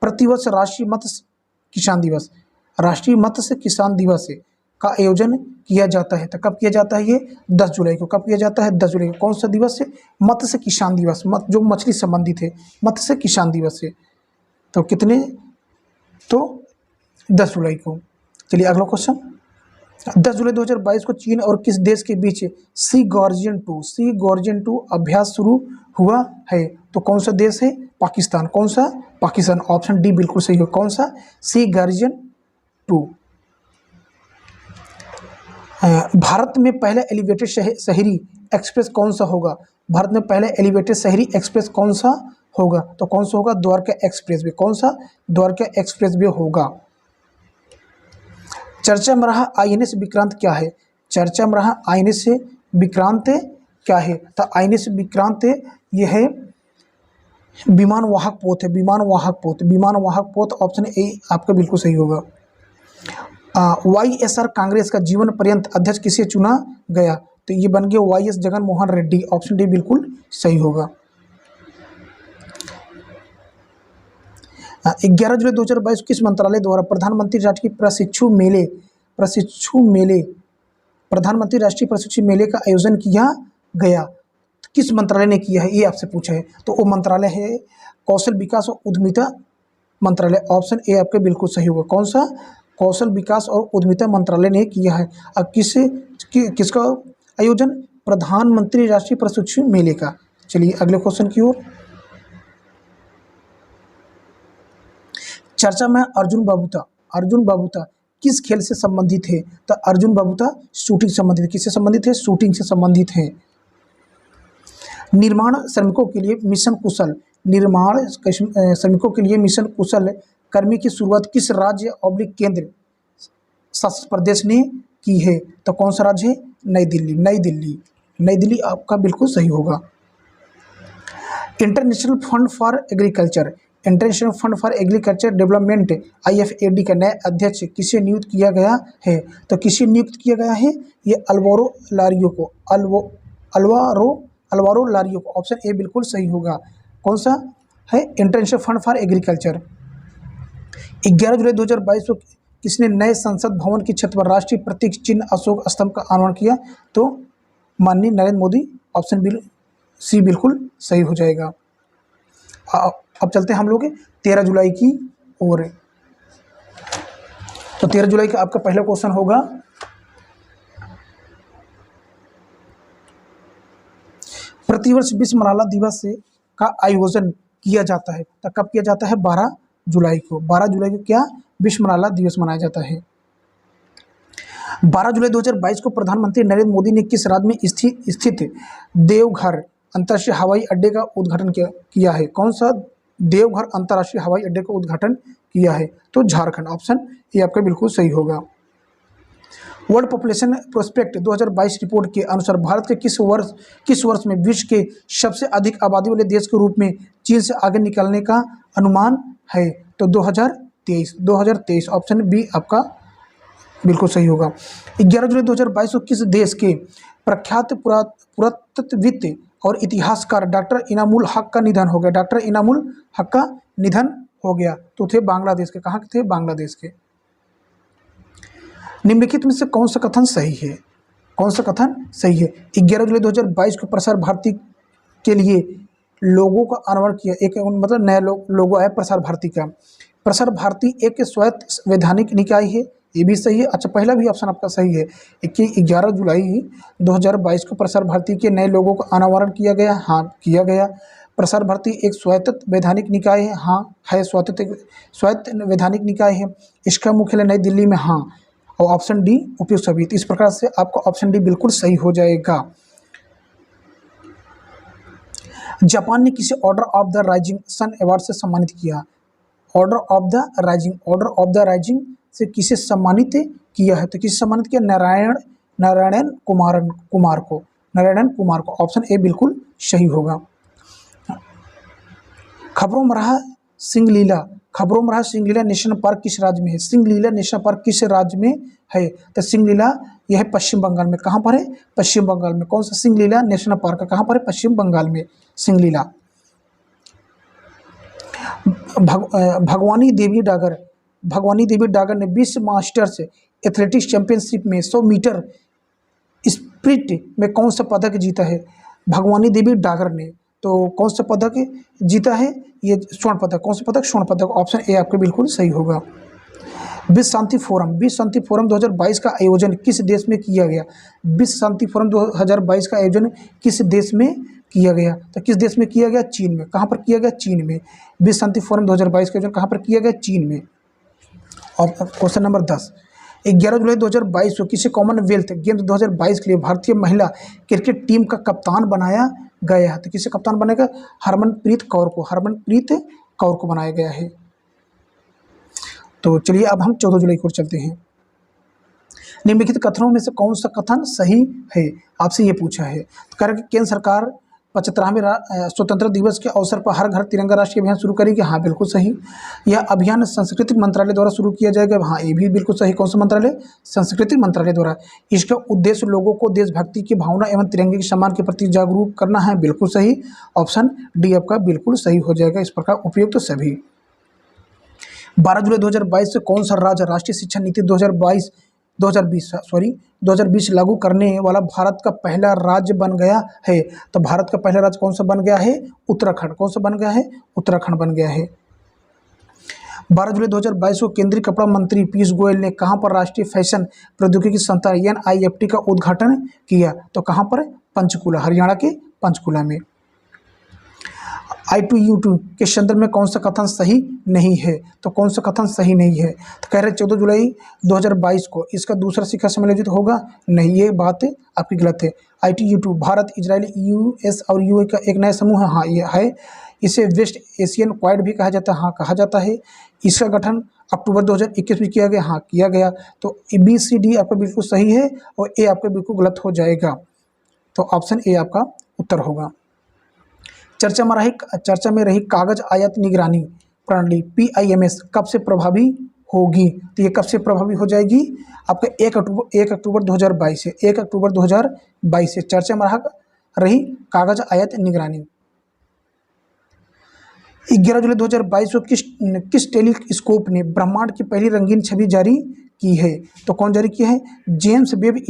प्रतिवर्ष राष्ट्रीय मत्स्य किसान दिवस का आयोजन किया जाता है, तो कब किया जाता है, ये 10 जुलाई को, कब किया जाता है, 10 जुलाई को। कौन सा दिवस है, मत्स्य किसान दिवस, जो मछली संबंधित है, मत्स्य किसान दिवस है, तो कितने, तो 10 जुलाई को। चलिए अगला क्वेश्चन, 10 जुलाई 2022 को चीन और किस देश के बीच सी गार्जियन 2 अभ्यास शुरू हुआ है, तो कौन सा देश है? पाकिस्तान। कौन सा? पाकिस्तान। ऑप्शन डी बिल्कुल सही है। कौन सा? सी गार्जियन 2। भारत में पहला एलिवेटेड शहरी एक्सप्रेस कौन सा होगा? भारत में पहला एलिवेटेड शहरी एक्सप्रेस कौन सा होगा? तो कौन सा होगा? Dwarka express way. कौन सा? द्वारका एक्सप्रेस वे होगा। चर्चा में रहा आईएनएस विक्रांत क्या है? चर्चा में रहा आईएनएस विक्रांत क्या है? तो आईएनएस विक्रांत यह है विमान वाहक पोत है। विमान वाहक पोत, विमान वाहक पोत। ऑप्शन ए आपका बिल्कुल सही होगा। वाईएसआर कांग्रेस का जीवन पर्यंत अध्यक्ष किसे चुना गया? तो ये बन गया YS Jagan Mohan Reddy. Option D बिल्कुल सही होगा। 11 जुलाई 2022 किस मंत्रालय द्वारा प्रधानमंत्री राष्ट्रीय प्रधानमंत्री राष्ट्रीय प्रशिक्षु मेले का आयोजन किया गया? किस मंत्रालय ने किया है, ये आपसे पूछा है। तो वो मंत्रालय है कौशल विकास और उद्यमिता मंत्रालय। ऑप्शन ए आपके बिल्कुल सही होगा। कौन सा? कौशल विकास और उद्यमिता मंत्रालय ने किया है। अब किसका आयोजन? प्रधानमंत्री राष्ट्रीय प्रशिक्षु मेले का। चलिए अगले क्वेश्चन की ओर। चर्चा में अर्जुन बाबूता किस खेल से संबंधित है? तो अर्जुन बाबूता शूटिंग से संबंधित है। किससे संबंधित है? शूटिंग से संबंधित है। निर्माण श्रमिकों के लिए मिशन कुशल कर्मी की शुरुआत किस राज्य ऑब्लिक केंद्र शासित प्रदेश ने की है? तो कौन सा राज्य है? नई दिल्ली आपका बिल्कुल सही होगा। International fund for agriculture development IFAD का नया अध्यक्ष किसे नियुक्त किया गया है? तो किसे नियुक्त किया गया है? ये अल्वारो लारियो को। ऑप्शन ए बिल्कुल सही होगा। कौन सा है? International fund for agriculture. 11 जुलाई 2022 को किसने नए संसद भवन की छत पर राष्ट्रीय प्रतीक चिन्ह अशोक स्तंभ का अनावरण किया? तो माननीय नरेंद्र मोदी। ऑप्शन सी बिल्कुल सही हो जाएगा। अब चलते हैं हम लोग 13 जुलाई की ओर। तो 13 जुलाई का आपका पहला क्वेश्चन होगा, प्रतिवर्ष विश्व मलाला दिवस का आयोजन किया जाता है। तो कब किया जाता है? 12 जुलाई को। 12 जुलाई को क्या विश्व मलाला दिवस मनाया जाता है? 12 जुलाई 2022 को प्रधानमंत्री नरेंद्र मोदी ने किस राज्य में स्थित देवघर अंतर्राष्ट्रीय हवाई अड्डे का उद्घाटन किया है? कौन सा देवघर अंतर्राष्ट्रीय हवाई अड्डे का उद्घाटन किया है? तो झारखंड। ऑप्शन ये आपका बिल्कुल सही होगा। वर्ल्ड पॉपुलेशन प्रोस्पेक्ट 2022 रिपोर्ट के अनुसार भारत के किस वर्ष में विश्व के सबसे अधिक आबादी वाले देश के रूप में चीन से आगे निकलने का अनुमान है? तो 2023। ऑप्शन बी आपका बिल्कुल सही होगा। 11 जुलाई 2022 को किस देश के प्रख्यात पुरातत्वविद और इतिहासकार डॉक्टर इनामुल हक का निधन हो गया? डॉक्टर इनामुल हक का निधन हो गया। तो थे बांग्लादेश के। कहाँ के थे? बांग्लादेश के। निम्नलिखित में से कौन सा कथन सही है? 11 जुलाई 2022 को प्रसार भारती के लिए लोगों का अनावरण किया। एक मतलब नया लोगो है प्रसार भारती का। प्रसार भारती एक स्वायत्त वैधानिक निकाय है, ये भी सही है। अच्छा, पहला भी ऑप्शन आपका सही है कि 11 जुलाई 2022 को प्रसार भारती के नए लोगों का अनावरण किया गया। हाँ, किया गया। प्रसार भारती एक स्वायत्त वैधानिक निकाय है। हाँ है, स्वायत्त वैधानिक निकाय है। इसका मुख्यालय नई दिल्ली में। हाँ, और ऑप्शन डी उपयुक्त सभी। इस प्रकार से आपका ऑप्शन डी बिल्कुल सही हो जाएगा। जापान ने किसे Order of the Rising Sun award से सम्मानित किया? ऑर्डर ऑफ द राइजिंग से किसे सम्मानित किया है? तो किसे सम्मानित किया? नारायण कुमार को। ऑप्शन ए बिल्कुल सही होगा। खबरों में रहा सिंगलीला नेशनल पार्क किस राज्य में है? सिंगलीला नेशनल पार्क किस राज्य में है? तो सिंगलीला यह है पश्चिम बंगाल में। कहाँ पर है? पश्चिम बंगाल में। कौन सा? सिंगलीला नेशनल पार्क कहाँ पर है? पश्चिम बंगाल में सिंगलीला। भगवानी देवी डागर ने विश्व मास्टर्स एथलेटिक्स चैंपियनशिप में 100 मीटर स्प्रिंट में कौन सा पदक जीता है? भगवानी देवी डागर ने तो कौन सा पदक जीता है? ये स्वर्ण पदक। कौन सा पदक? स्वर्ण पदक। ऑप्शन ए आपके बिल्कुल सही होगा। विश्व शांति फोरम 2022 का आयोजन किस देश में किया गया? विश्व शांति फोरम 2022 का आयोजन किस देश में किया गया, तो किस देश में किया गया? चीन में। कहाँ पर किया गया? चीन में। विश्व शांति फोरम 2022 का आयोजन कहाँ पर किया गया? चीन में। और क्वेश्चन नंबर 10, 11 जुलाई 2022 को किसी कॉमनवेल्थ गेम्स 2022 के लिए भारतीय महिला क्रिकेट टीम का कप्तान बनाया गया है? तो किसे कप्तान बनाएगा? हरमनप्रीत कौर को, हरमनप्रीत कौर को बनाया गया है। तो चलिए अब हम 14 जुलाई को चलते हैं। निम्नलिखित कथनों में से कौन सा कथन सही है? आपसे ये पूछा है। तो कह रहा है कि केंद्र सरकार 75वें स्वतंत्रता दिवस के अवसर पर हर घर तिरंगा राष्ट्रीय अभियान शुरू करेगी। हाँ, बिल्कुल सही। यह अभियान सांस्कृतिक मंत्रालय द्वारा शुरू किया जाएगा। हाँ, ये भी बिल्कुल सही। कौन सा मंत्रालय? सांस्कृतिक मंत्रालय द्वारा। इसका उद्देश्य लोगों को देशभक्ति की भावना एवं तिरंगे के सम्मान के प्रति जागरूक करना है। बिल्कुल सही। ऑप्शन डी आपका बिल्कुल सही हो जाएगा। इस प्रकार उपयुक्त तो सभी। 12 जुलाई 2022 से कौन सा राज्य राष्ट्रीय शिक्षा नीति 2020 लागू करने वाला भारत का पहला राज्य बन गया है? तो भारत का पहला राज्य कौन सा बन गया है? उत्तराखंड। कौन सा बन गया है? उत्तराखंड बन गया है। 12 जुलाई 2022 को केंद्रीय कपड़ा मंत्री पीयूष गोयल ने कहां पर राष्ट्रीय फैशन प्रौद्योगिकी संस्थान NIFT का उद्घाटन किया? तो कहां पर? पंचकुला, हरियाणा के पंचकुला में। I2U2 के संदर्भ में कौन सा कथन सही नहीं है? तो कौन सा कथन सही नहीं है? तो कह रहे 14 जुलाई 2022 को इसका दूसरा शिखर सम्मेलन आयोजित होगा। नहीं, ये बात आपकी गलत है। I2U2 भारत, इजराइल, US और UAE का एक नया समूह है। हाँ, ये है। इसे वेस्ट एशियन क्वाड भी कहा जाता है। हाँ, कहा जाता है। इसका गठन अक्टूबर 2021 में किया गया। हाँ, किया गया। तो BCD आपका बिल्कुल सही है और ए आपका बिल्कुल गलत हो जाएगा। तो ऑप्शन ए आपका उत्तर होगा। चर्चा में रही कागज आयात निगरानी प्रणाली PIMS कब से प्रभावी होगी? तो ये कब से प्रभावी हो जाएगी? आपका 1 अक्टूबर 2022 से 1 अक्टूबर 2022 से चर्चा में रही कागज आयात निगरानी। 11 जुलाई 2022 को किस टेलीस्कोप ने ब्रह्मांड की पहली रंगीन छवि जारी की है? तो कौन जारी की है? जेम्स वेब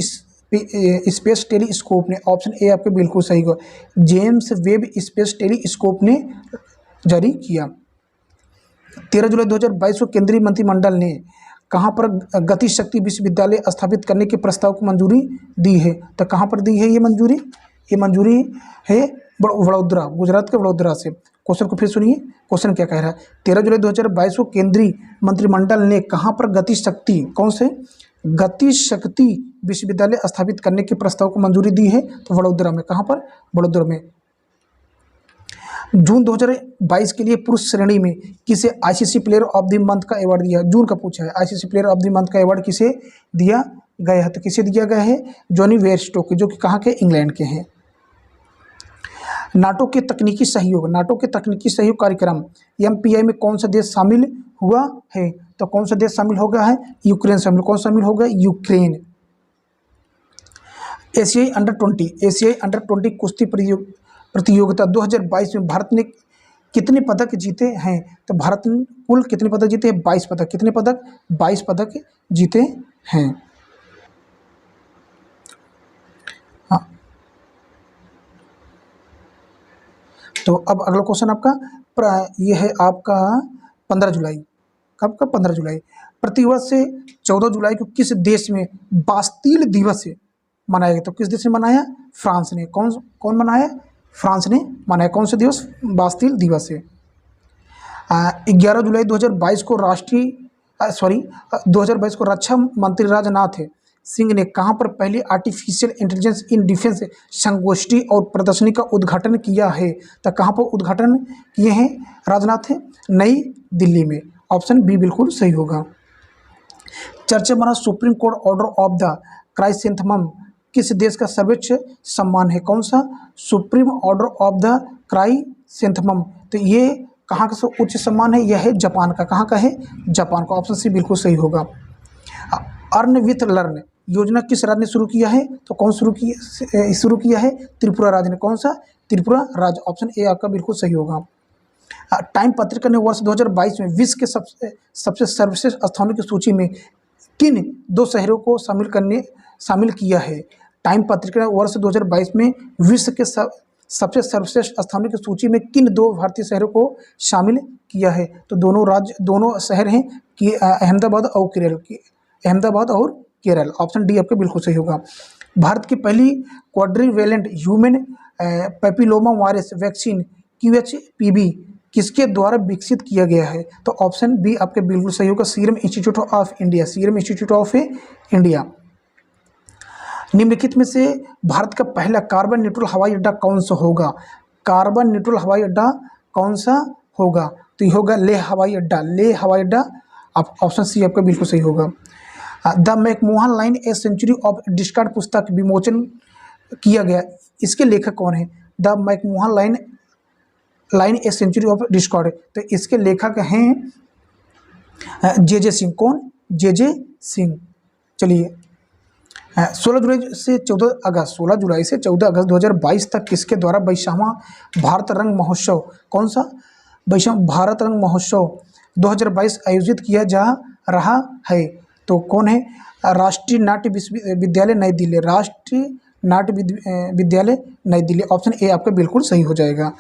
स्पेस टेलीस्कोप ने। ऑप्शन ए आपके बिल्कुल सही हो। जेम्स वेब स्पेस टेलीस्कोप ने जारी किया। 13 जुलाई 2022 को केंद्रीय मंत्रिमंडल ने कहां पर गति शक्ति विश्वविद्यालय स्थापित करने के प्रस्ताव को मंजूरी दी है? तो कहां पर दी है ये मंजूरी? ये मंजूरी है वडोदरा, गुजरात के वडोदरा से। क्वेश्चन को फिर सुनिए, क्वेश्चन क्या कह रहा है। 13 जुलाई 2022 को केंद्रीय मंत्रिमंडल ने कहां पर गति शक्ति, कौन से? गति शक्ति विश्वविद्यालय स्थापित करने के प्रस्ताव को मंजूरी दी है। तो वडोदरा में। कहां पर? वडोदरा में। जून 2022 के लिए पुरुष श्रेणी में किसे ICC player of the month का अवार्ड दिया? जून का पूछा है। ICC player of the month का अवार्ड किसे दिया गया है? तो किसे दिया गया है? जॉनी वेयरस्टो के, जो कि कहाँ के? इंग्लैंड के हैं। नाटो के तकनीकी सहयोग कार्यक्रम MPI में कौन सा देश शामिल हुआ है? तो कौन सा देश शामिल हो गया है? यूक्रेन शामिल। कौन शामिल हो गया? यूक्रेन। एशियाई अंडर 20 कुश्ती प्रतियोगिता 2022 में भारत ने कितने पदक जीते हैं? तो भारत ने कुल कितने पदक जीते हैं? 22 पदक। कितने पदक? 22 पदक जीते हैं। हाँ, तो अब अगला क्वेश्चन आपका ये है आपका 15 जुलाई। कब का? 15 जुलाई। प्रतिवर्ष से 14 जुलाई को किस देश में बास्तील दिवस मनाया गया? तो किस देश ने मनाया? फ्रांस ने। कौन मनाया? फ्रांस ने मनाया। कौन सा दिवस? बास्तील दिवस है। 11 जुलाई 2022 को 2022 को रक्षा मंत्री राजनाथ सिंह ने कहां पर पहली आर्टिफिशियल इंटेलिजेंस इन डिफेंस संगोष्ठी और प्रदर्शनी का उद्घाटन किया है? तो कहां पर उद्घाटन किए हैं राजनाथ? नई दिल्ली में। ऑप्शन बी बिल्कुल सही होगा। चर्चा में supreme court order of the chrysanthemum किस देश का सर्वोच्च सम्मान है? कौन सा? Supreme order of the chrysanthemum. तो ये कहाँ का उच्च सम्मान है? यह है जापान का। कहाँ का है? जापान का। ऑप्शन सी बिल्कुल सही होगा। अर्न विथ लर्न योजना किस राज्य ने शुरू किया है? तो कौन शुरू किया है? त्रिपुरा राज्य ने। कौन सा? त्रिपुरा राज्य। ऑप्शन ए आपका बिल्कुल सही होगा। टाइम पत्रिका ने वर्ष 2022 में विश्व के सबसे सर्वश्रेष्ठ स्थानों की सूची में किन 2 शहरों को शामिल किया है? टाइम पत्रिका ने वर्ष 2022 में विश्व के सबसे सर्वश्रेष्ठ स्थानों की सूची में किन 2 भारतीय शहरों को शामिल किया है? तो दोनों शहर हैं कि अहमदाबाद और केरल। ऑप्शन डी आपका बिल्कुल सही होगा। भारत की पहली quadrivalent human papilloma virus vaccine QHPV किसके द्वारा विकसित किया गया है? तो ऑप्शन बी आपके बिल्कुल सही होगा, serum institute of India, serum institute of India. निम्नलिखित में से भारत का पहला कार्बन न्यूट्रल हवाई अड्डा कौन सा होगा? कार्बन न्यूट्रल हवाई अड्डा कौन सा होगा? तो ये होगा लेह हवाई अड्डा, लेह हवाई अड्डा। आप ऑप्शन सी आपका बिल्कुल सही होगा। The McMahon Line A Century of Discord पुस्तक विमोचन किया गया, इसके लेखक कौन है? The McMahon Line A Century of Discord, तो इसके लेखक हैं जे सिंह। कौन? जे सिंह। चलिए 16 जुलाई से 14 अगस्त 2022 तक किसके द्वारा 22वां भारत रंग महोत्सव, कौन सा 22वां भारत रंग महोत्सव 2022 आयोजित किया जा रहा है? तो कौन है? राष्ट्रीय नाट्य विद्यालय नई दिल्ली, राष्ट्रीय नाट्य विद्यालय नई दिल्ली। ऑप्शन ए आपका बिल्कुल सही हो जाएगा।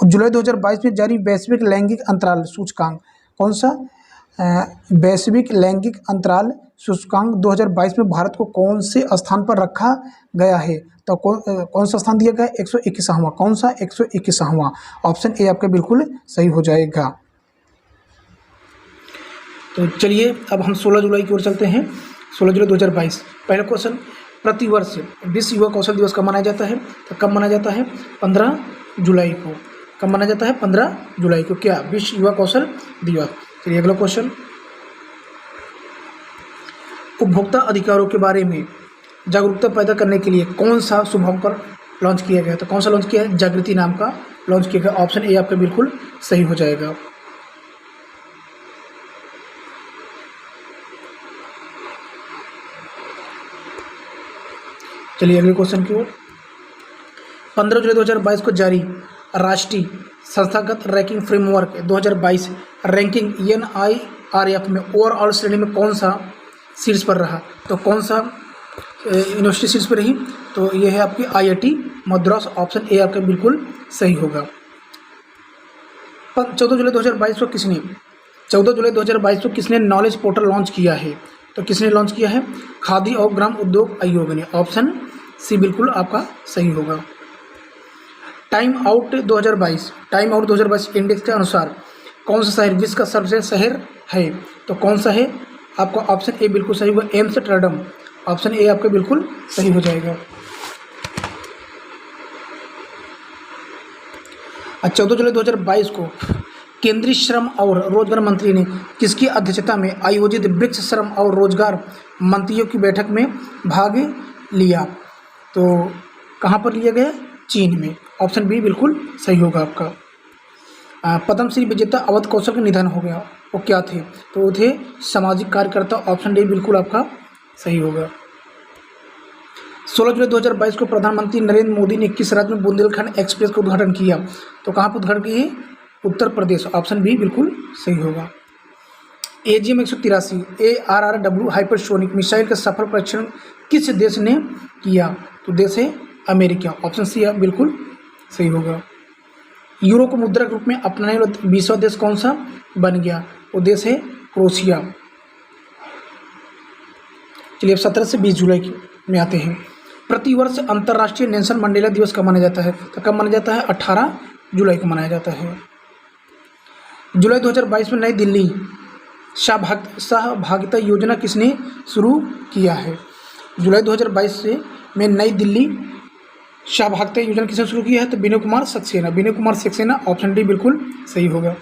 जुलाई 2022 में जारी वैश्विक लैंगिक अंतराल सूचकांक, कौन सा? वैश्विक लैंगिक अंतराल सूचकांक 2022 में भारत को कौन से स्थान पर रखा गया है? तो कौन सा स्थान दिया गया? 121वां। कौन सा? 121वां। ऑप्शन ए आपका बिल्कुल सही हो जाएगा। तो चलिए अब हम 16 जुलाई की ओर चलते हैं। 16 जुलाई 2022 पहला क्वेश्चन, प्रतिवर्ष विश्व युवा कौशल दिवस कब मनाया जाता है? तो कब मनाया जाता है? 15 जुलाई को। कब मनाया जाता है? 15 जुलाई को। क्या? विश्व युवा कौशल दिवस। चलिए अगला क्वेश्चन, उपभोक्ता अधिकारों के बारे में जागरूकता पैदा करने के लिए कौन सा शुभ अवसर लॉन्च किया गया? तो कौन सा लॉन्च किया है? जागृति नाम का लॉन्च किया गया। ऑप्शन ए आपका बिल्कुल सही हो जाएगा। चलिए अगले क्वेश्चन की ओर, 15 जुलाई 2022 को जारी राष्ट्रीय संस्थागत रैंकिंग फ्रेमवर्क 2022 रैंकिंग NIRF में ओवरऑल श्रेणी में कौन सा शीर्ष पर रहा? तो कौन सा यूनिवर्सिटी शीर्ष पर रही? तो ये है आपकी IIT मद्रास। ऑप्शन ए आपका बिल्कुल सही होगा। 14 जुलाई 2022 को किसने 14 जुलाई 2022 को किसने नॉलेज पोर्टल लॉन्च किया है? तो किसने लॉन्च किया है? खादी और ग्राम उद्योग आयोग ने। ऑप्शन सी बिल्कुल आपका सही होगा। टाइम आउट 2022 इंडेक्स के अनुसार कौन सा शहर विश्व का सर्वश्रेष्ठ शहर है? तो कौन सा है? आपका ऑप्शन ए बिल्कुल सही होगा, एम्स्टर्डम। ऑप्शन ए आपका बिल्कुल सही हो जाएगा। 14 जुलाई 2022 को केंद्रीय श्रम और रोजगार मंत्री ने किसकी अध्यक्षता में आयोजित ब्रिक्स श्रम और रोजगार मंत्रियों की बैठक में भाग लिया? तो कहाँ पर लिया गया? चीन में। ऑप्शन बी बिल्कुल सही होगा आपका। पद्मश्री विजेता अवध कौशल का निधन हो गया, वो क्या थे? तो वो थे सामाजिक कार्यकर्ता। ऑप्शन डी बिल्कुल आपका सही होगा। 16 जुलाई 2022 को प्रधानमंत्री नरेंद्र मोदी ने किस राज्य में बुंदेलखंड एक्सप्रेस का उद्घाटन किया? तो कहाँ पर उद्घाटन किए? उत्तर प्रदेश। ऑप्शन बी बिल्कुल सही होगा। AGM 183 ARRW हाइपरसोनिक मिसाइल का सफल परीक्षण किस देश ने किया? तो देश है अमेरिका। ऑप्शन सी बिल्कुल सही होगा। यूरो को मुद्रा के रूप में अपनाने वाला 20वां देश कौन सा बन गया? वो देश है क्रोएशिया। चलिए अब 17 से 20 जुलाई में आते हैं। प्रतिवर्ष अंतर्राष्ट्रीय नेल्सन मंडेला दिवस कब मनाया जाता है? तो कब मनाया जाता है? 18 जुलाई को मनाया जाता है। जुलाई 2022 में नई दिल्ली सहभागिता योजना किसने शुरू किया है? जुलाई 2022 में नई दिल्ली सहभागिता योजना किसने शुरू किया है? तो विनय कुमार सक्सेना। ऑप्शन डी बिल्कुल सही होगा।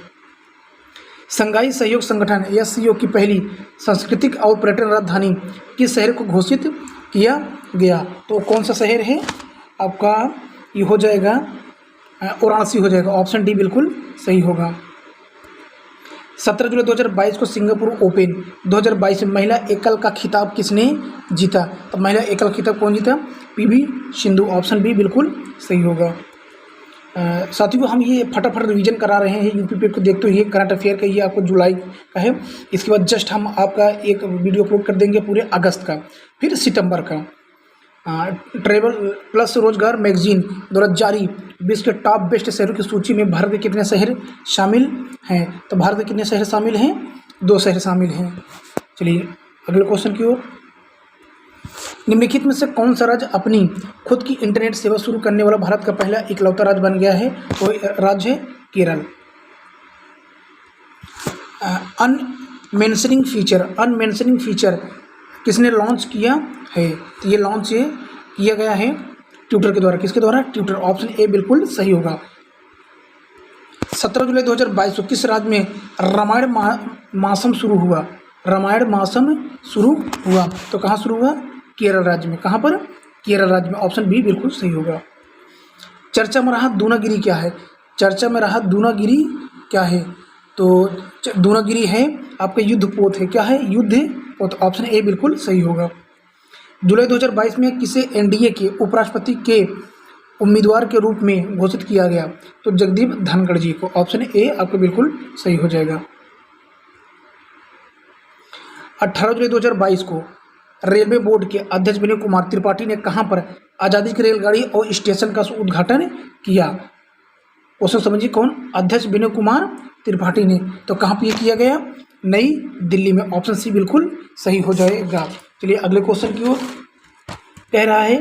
संघाई सहयोग संगठन SCO की पहली सांस्कृतिक और पर्यटन राजधानी किस शहर को घोषित किया गया? तो कौन सा शहर है आपका? ये हो जाएगा वाराणसी हो जाएगा। ऑप्शन डी बिल्कुल सही होगा। 17 जुलाई 2022 को सिंगापुर ओपन 2022 में महिला एकल का खिताब किसने जीता? तो महिला एकल खिताब कौन जीता? PV सिंधु। ऑप्शन बी बिल्कुल सही होगा। साथियों हम ये फटाफट रिवीजन करा रहे हैं यूपी को देखते हुए। ये करंट अफेयर का, ये आपको जुलाई का है। इसके बाद जस्ट हम आपका एक वीडियो अपलोड कर देंगे पूरे अगस्त का, फिर सितंबर का। ट्रेवल प्लस रोजगार मैगजीन द्वारा जारी विश्व के टॉप बेस्ट शहरों की सूची में भारत के कितने शहर शामिल हैं? तो भारत के कितने शहर शामिल हैं? 2 शहर शामिल हैं। चलिए अगले क्वेश्चन की ओर। निम्नलिखित में से कौन सा राज्य अपनी खुद की इंटरनेट सेवा शुरू करने वाला भारत का पहला इकलौता राज्य बन गया है? वो राज्य है केरल। अनमेंशनिंग फीचर किसने लॉन्च किया है? तो ये लॉन्च किया गया है ट्विटर के द्वारा। किसके द्वारा? ट्विटर। ऑप्शन ए बिल्कुल सही होगा। 17 जुलाई 2022 को किस राज्य में रामायण मासम शुरू हुआ? रामायण मासम शुरू हुआ तो कहाँ शुरू हुआ? केरल राज्य में। कहाँ पर? केरल राज्य में। ऑप्शन बी बिल्कुल सही होगा। चर्चा में रहा दूनागिरी क्या है? चर्चा में रहा दूनागिरी क्या है? तो दूनागिरी है आपका युद्ध पोत है। क्या है? युद्ध पोत। ऑप्शन ए बिल्कुल सही होगा। जुलाई 2022 में किसे एनडीए के उपराष्ट्रपति के उम्मीदवार के रूप में घोषित किया गया? तो जगदीप धनखड़ जी को। ऑप्शन ए आपको बिल्कुल सही हो जाएगा। 18 जुलाई 2022 को रेलवे बोर्ड के अध्यक्ष विनय कुमार त्रिपाठी ने कहां पर आज़ादी की रेलगाड़ी और स्टेशन का उद्घाटन किया? क्वेश्चन समझिए, कौन? अध्यक्ष विनय कुमार त्रिपाठी ने। तो कहां पर यह किया गया? नई दिल्ली में। ऑप्शन सी बिल्कुल सही हो जाएगा। चलिए अगले क्वेश्चन की ओर। कह रहा है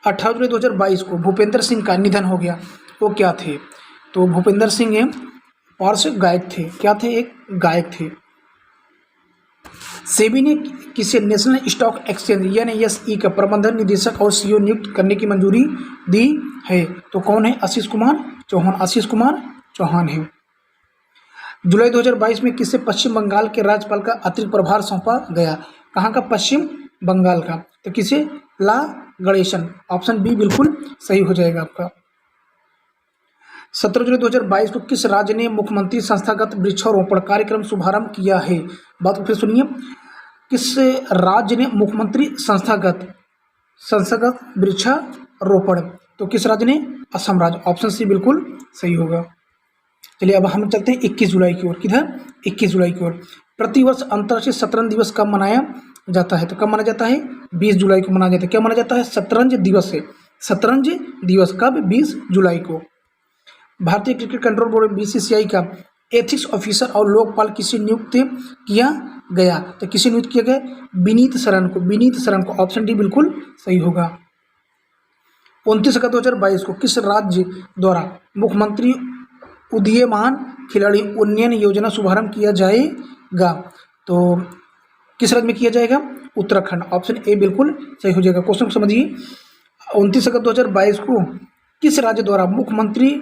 18 जुलाई 2022 को भूपेंद्र सिंह का निधन हो गया। वो क्या थे? तो भूपेंद्र सिंह पार्श्व गायक थे। क्या थे? एक गायक थे। सेबी ने किसे नेशनल स्टॉक एक्सचेंज यानी एसई का प्रबंधन निदेशक और सीईओ नियुक्त करने की मंजूरी दी है? तो कौन है? आशीष कुमार चौहान। आशीष कुमार चौहान है। जुलाई 2022 में किसे पश्चिम बंगाल के राज्यपाल का अतिरिक्त प्रभार सौंपा गया? कहाँ का? पश्चिम बंगाल का। तो किसे? ला गणेशन। ऑप्शन बी बिल्कुल सही हो जाएगा आपका। 17 जुलाई 2022 को किस राज्य ने मुख्यमंत्री संस्थागत वृक्षारोपण कार्यक्रम शुभारंभ किया है? बात को फिर सुनिए। किस राज्य ने मुख्यमंत्री संस्थागत वृक्षारोपण? तो किस राज्य ने? असम राज्य। ऑप्शन सी बिल्कुल सही होगा। चलिए अब हम चलते हैं 21 जुलाई की ओर। किधर? 21 जुलाई की ओर। प्रतिवर्ष अंतर्राष्ट्रीय शतरंज दिवस कब मनाया जाता है? तो कब मनाया जाता है? 20 जुलाई को मनाया जाता है। क्या मनाया जाता है? शतरंज दिवस है। शतरंज दिवस कब? 20 जुलाई को। भारतीय क्रिकेट कंट्रोल बोर्ड बीसीसीआई का एथिक्स ऑफिसर और लोकपाल किसे नियुक्त किया गया? तो किसे नियुक्त किया गया? विनीत शरण को। विनीत शरण को। ऑप्शन डी बिल्कुल सही होगा। 29 अगस्त 2022 को किस राज्य द्वारा मुख्यमंत्री उदीयमान खिलाड़ी उन्नयन योजना शुभारंभ किया जाएगा? तो किस राज्य में किया जाएगा? उत्तराखंड। ऑप्शन ए बिल्कुल सही हो जाएगा। क्वेश्चन समझिए। 29 अगस्त 2022 को किस राज्य द्वारा मुख्यमंत्री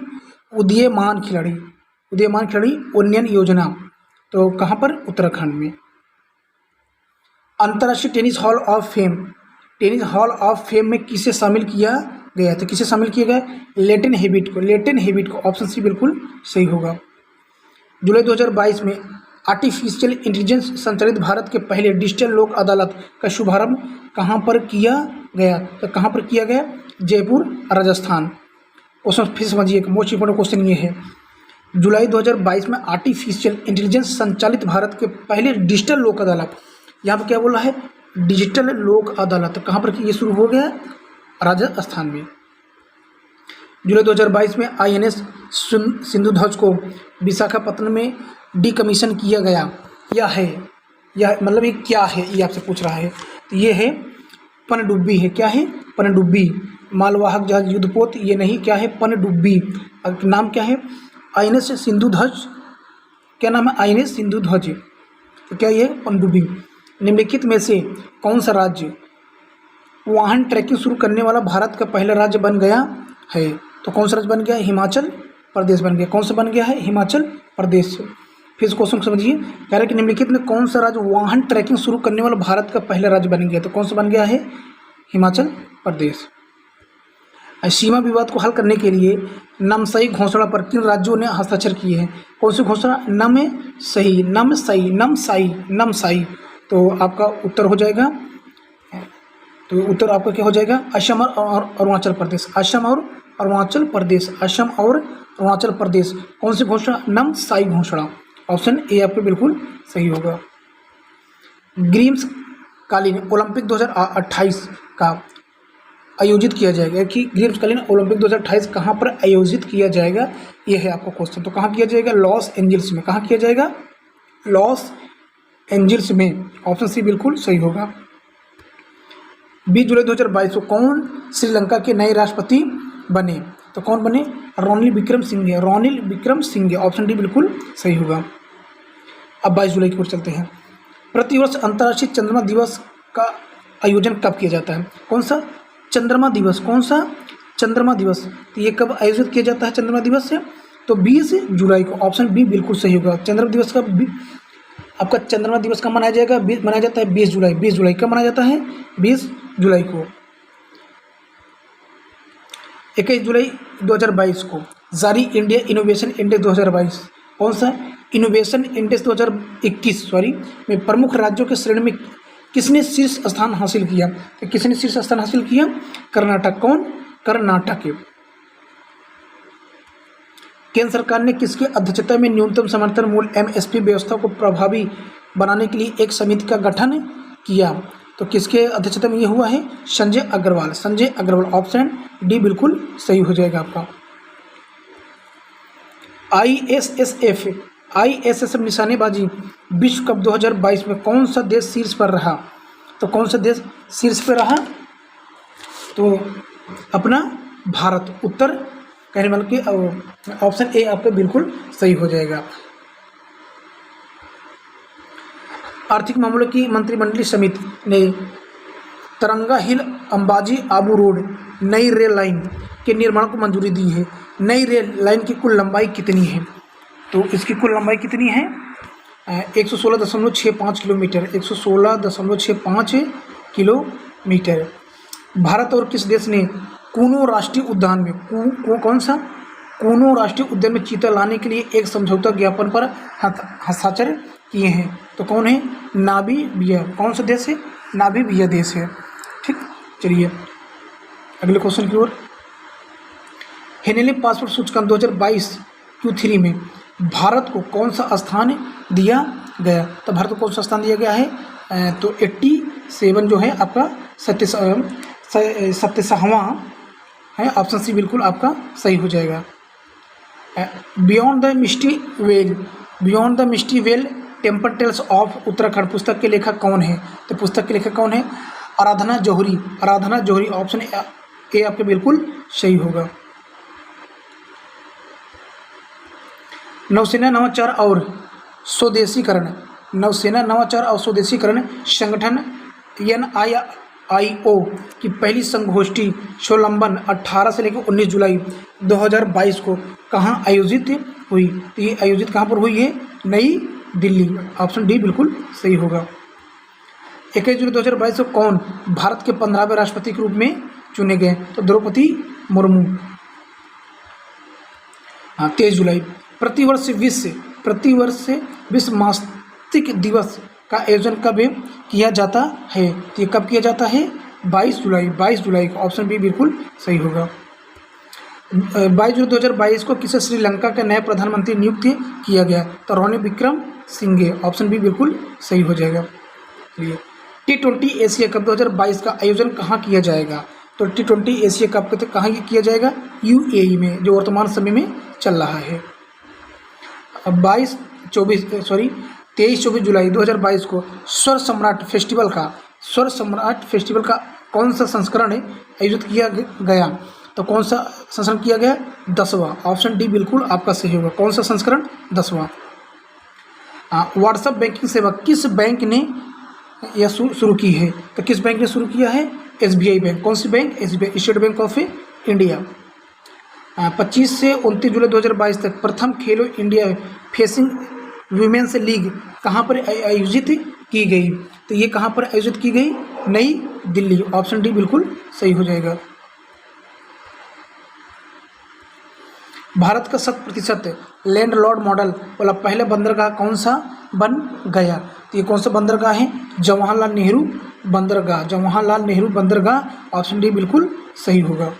उदीयमान खिलाड़ी उन्नयन योजना? तो कहाँ पर? उत्तराखंड में। अंतर्राष्ट्रीय टेनिस हॉल ऑफ फेम में किसे शामिल किया गया? तो किसे शामिल किया गया? लेटिन हेबिट को। ऑप्शन सी बिल्कुल सही होगा। जुलाई 2022 में आर्टिफिशियल इंटेलिजेंस संचालित भारत के पहले डिजिटल लोक अदालत का शुभारंभ कहाँ पर किया गया? तो कहाँ पर किया गया? जयपुर, राजस्थान। क्वेश्चन फिर समझिए, मोस्ट इंपोर्टेंट क्वेश्चन ये है। जुलाई 2022 में आर्टिफिशियल इंटेलिजेंस संचालित भारत के पहले डिजिटल लोक अदालत, यहाँ पर क्या बोला है? डिजिटल लोक अदालत। कहाँ पर ये शुरू हो गया? राजस्थान में। जुलाई 2022 में आईएनएस सिंधुध्वज को विशाखापत्तनम में डीकमीशन किया गया। या मतलब ये क्या है? ये आपसे पूछ रहा है। तो ये है पनडुब्बी है। क्या है? पनडुब्बी। मालवाहक जहाज युद्धपोत ये नहीं। क्या है? पनडुब्बी। नाम क्या है? आईएनएस सिंधुध्वज। क्या नाम है? आईएनएस सिंधुध्वज। तो क्या ये? पनडुब्बी। निम्नलिखित में से कौन सा राज्य वाहन ट्रैकिंग शुरू करने वाला भारत का पहला राज्य बन गया है? तो कौन सा राज्य बन गया? हिमाचल प्रदेश बन गया। कौन सा बन गया है? हिमाचल प्रदेश। फिर क्वेश्चन समझिए। कह रहे हैं कि निम्नलिखित में कौन सा राज्य वाहन ट्रैकिंग शुरू करने वाला भारत का पहला राज्य बन गया? तो कौन सा बन गया है? हिमाचल प्रदेश। सीमा विवाद को हल करने के लिए नामसाई घोषणा पर किन राज्यों ने हस्ताक्षर किए हैं? कौन सी घोषणा? नमसाई। तो आपका उत्तर हो जाएगा। तो उत्तर आपका क्या हो जाएगा? असम और अरुणाचल प्रदेश। असम और अरुणाचल प्रदेश। कौन सी घोषणा? नामसाई घोषणा। ऑप्शन ए आपको बिल्कुल सही होगा। ग्रीष्मकालीन ओलंपिक 2028 का आयोजित किया जाएगा कि ग्रीष्मकालीन ओलंपिक 2028 कहाँ पर आयोजित किया जाएगा? ये है आपको क्वेश्चन। तो कहाँ किया जाएगा? लॉस एंजल्स में। कहाँ किया जाएगा? लॉस एंजल्स में। ऑप्शन सी बिल्कुल सही होगा। 20 जुलाई 2022 को कौन श्रीलंका के नए राष्ट्रपति बने? तो कौन बने? रोनिल विक्रम सिंघे। रोनिल विक्रम सिंघे, ऑप्शन डी बिल्कुल सही होगा। अब 22 जुलाई की ओर चलते हैं। प्रतिवर्ष अंतर्राष्ट्रीय चंद्रमा दिवस का आयोजन कब किया जाता है? कौन सा चंद्रमा दिवस? कौन सा चंद्रमा दिवस? तो ये कब आयोजित किया जाता है चंद्रमा दिवस से? तो 20 जुलाई को, ऑप्शन बी बिल्कुल सही होगा। चंद्रमा दिवस का आपका चंद्रमा दिवस कब मनाया जाएगा? मनाया जाता है 20 जुलाई। 20 जुलाई कब मनाया जाता है? 20 जुलाई को। 21 जुलाई 2022 को जारी इंडिया इनोवेशन इंडेक्स 2022, कौन सा इनोवेशन इंडेक्स 2021 में प्रमुख राज्यों के श्रेणी में किसने शीर्ष स्थान हासिल किया? तो किसने शीर्ष स्थान हासिल किया? कर्नाटक। कौन? कर्नाटक। केंद्र सरकार ने किसकी अध्यक्षता में न्यूनतम समर्थन मूल्य MSP व्यवस्था को प्रभावी बनाने के लिए एक समिति का गठन किया? तो किसके अध्यक्षता में ये हुआ है? संजय अग्रवाल। संजय अग्रवाल, ऑप्शन डी बिल्कुल सही हो जाएगा आपका। ISSF निशानेबाजी विश्व कप 2022 में कौन सा देश शीर्ष पर रहा? तो कौन सा देश शीर्ष पर रहा? तो अपना भारत। उत्तर कहने वाले कि ऑप्शन ए आपका बिल्कुल सही हो जाएगा। आर्थिक मामलों की मंत्रिमंडलीय समिति ने तरंगा हिल अंबाजी आबू रोड नई रेल लाइन के निर्माण को मंजूरी दी है। नई रेल लाइन की कुल लंबाई कितनी है? तो इसकी कुल लंबाई कितनी है? 116.65 किलोमीटर। 116.65 किलोमीटर। भारत और किस देश ने कूनो राष्ट्रीय उद्यान में कौन सा कूनो राष्ट्रीय उद्यान में चीता लाने के लिए एक समझौता ज्ञापन पर हस्ताक्षर किए हैं? तो कौन है? नामीबिया। कौन सा देश है? नामीबिया देश है। ठीक, चलिए अगले क्वेश्चन की ओर। हेनेले पासपोर्ट सूचकांक 2022 Q3 में भारत को कौन सा स्थान दिया गया? तो भारत को कौन सा स्थान दिया गया है? तो 87 जो है आपका 87वां है। ऑप्शन सी बिल्कुल आपका सही हो जाएगा। Beyond the Misty Veil Temple Tales of Uttarakhand पुस्तक के लेखक कौन है? तो पुस्तक के लेखक कौन है? आराधना जौहरी। आराधना जौहरी, ऑप्शन ए आपके बिल्कुल सही होगा। नौसेना नवाचार और स्वदेशीकरण संगठन NIIO की पहली संगोष्ठी सोलंबन 18 से लेकर 19 जुलाई 2022 को कहाँ आयोजित हुई? तो ये आयोजित कहाँ पर हुई है? नई दिल्ली। ऑप्शन डी बिल्कुल सही होगा। 21 जुलाई 2022 को कौन भारत के 15वें राष्ट्रपति के रूप में चुने गए? तो द्रौपदी मुर्मू। 23 जुलाई प्रतिवर्ष विश्व मास्तिक दिवस का आयोजन कब किया जाता है? तो ये कब किया जाता है? 22 जुलाई को। ऑप्शन बी बिल्कुल सही होगा। 22 जुलाई 2022 को किसे श्रीलंका के नए प्रधानमंत्री नियुक्त किया गया? तो रोनिल विक्रम सिंघे। ऑप्शन बी बिल्कुल सही हो जाएगा। चलिए T20 एशिया कप 2022 का आयोजन कहाँ किया जाएगा? तो T20 एशिया कप कहाँ किया जाएगा? UAE में, जो वर्तमान समय में चल रहा है। अब 23-24 जुलाई 2022 को स्वर सम्राट फेस्टिवल का कौन सा संस्करण आयोजित किया गया? तो कौन सा संस्करण किया गया? 10वां। ऑप्शन डी बिल्कुल आपका सही होगा। कौन सा संस्करण? 10वां। व्हाट्सएप बैंकिंग सेवा किस बैंक ने यह शुरू की है? तो किस बैंक ने शुरू किया है? SBI bank. कौन सी bank? SBI, state bank of India. 25 से 29 जुलाई 2022 तक प्रथम खेलो इंडिया फेसिंग वीमेंस लीग कहाँ पर आयोजित की गई? तो ये कहाँ पर आयोजित की गई? नई दिल्ली। ऑप्शन डी बिल्कुल सही हो जाएगा। भारत का 100% लैंडलॉर्ड मॉडल वाला पहला बंदरगाह कौन सा बन गया? तो ये कौन सा बंदरगाह है? जवाहरलाल नेहरू बंदरगाह। ऑप्शन डी बिल्कुल सही होगा।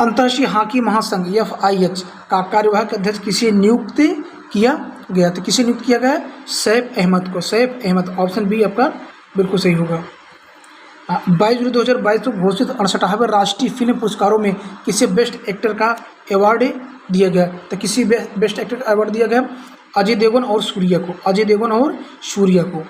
अंतर्राष्ट्रीय हॉकी महासंघ FIH का कार्यवाहक अध्यक्ष किसे नियुक्त किया गया? तो किसे नियुक्त किया गया? सैफ अहमद को। सैफ अहमद, ऑप्शन बी आपका बिल्कुल सही होगा। 22 जुलाई 2022 को घोषित 68वें राष्ट्रीय फिल्म पुरस्कारों में किसे बेस्ट एक्टर का अवार्ड दिया गया? तो किसी बेस्ट एक्टर का अवार्ड दिया गया अजय देवगन और सूर्या को।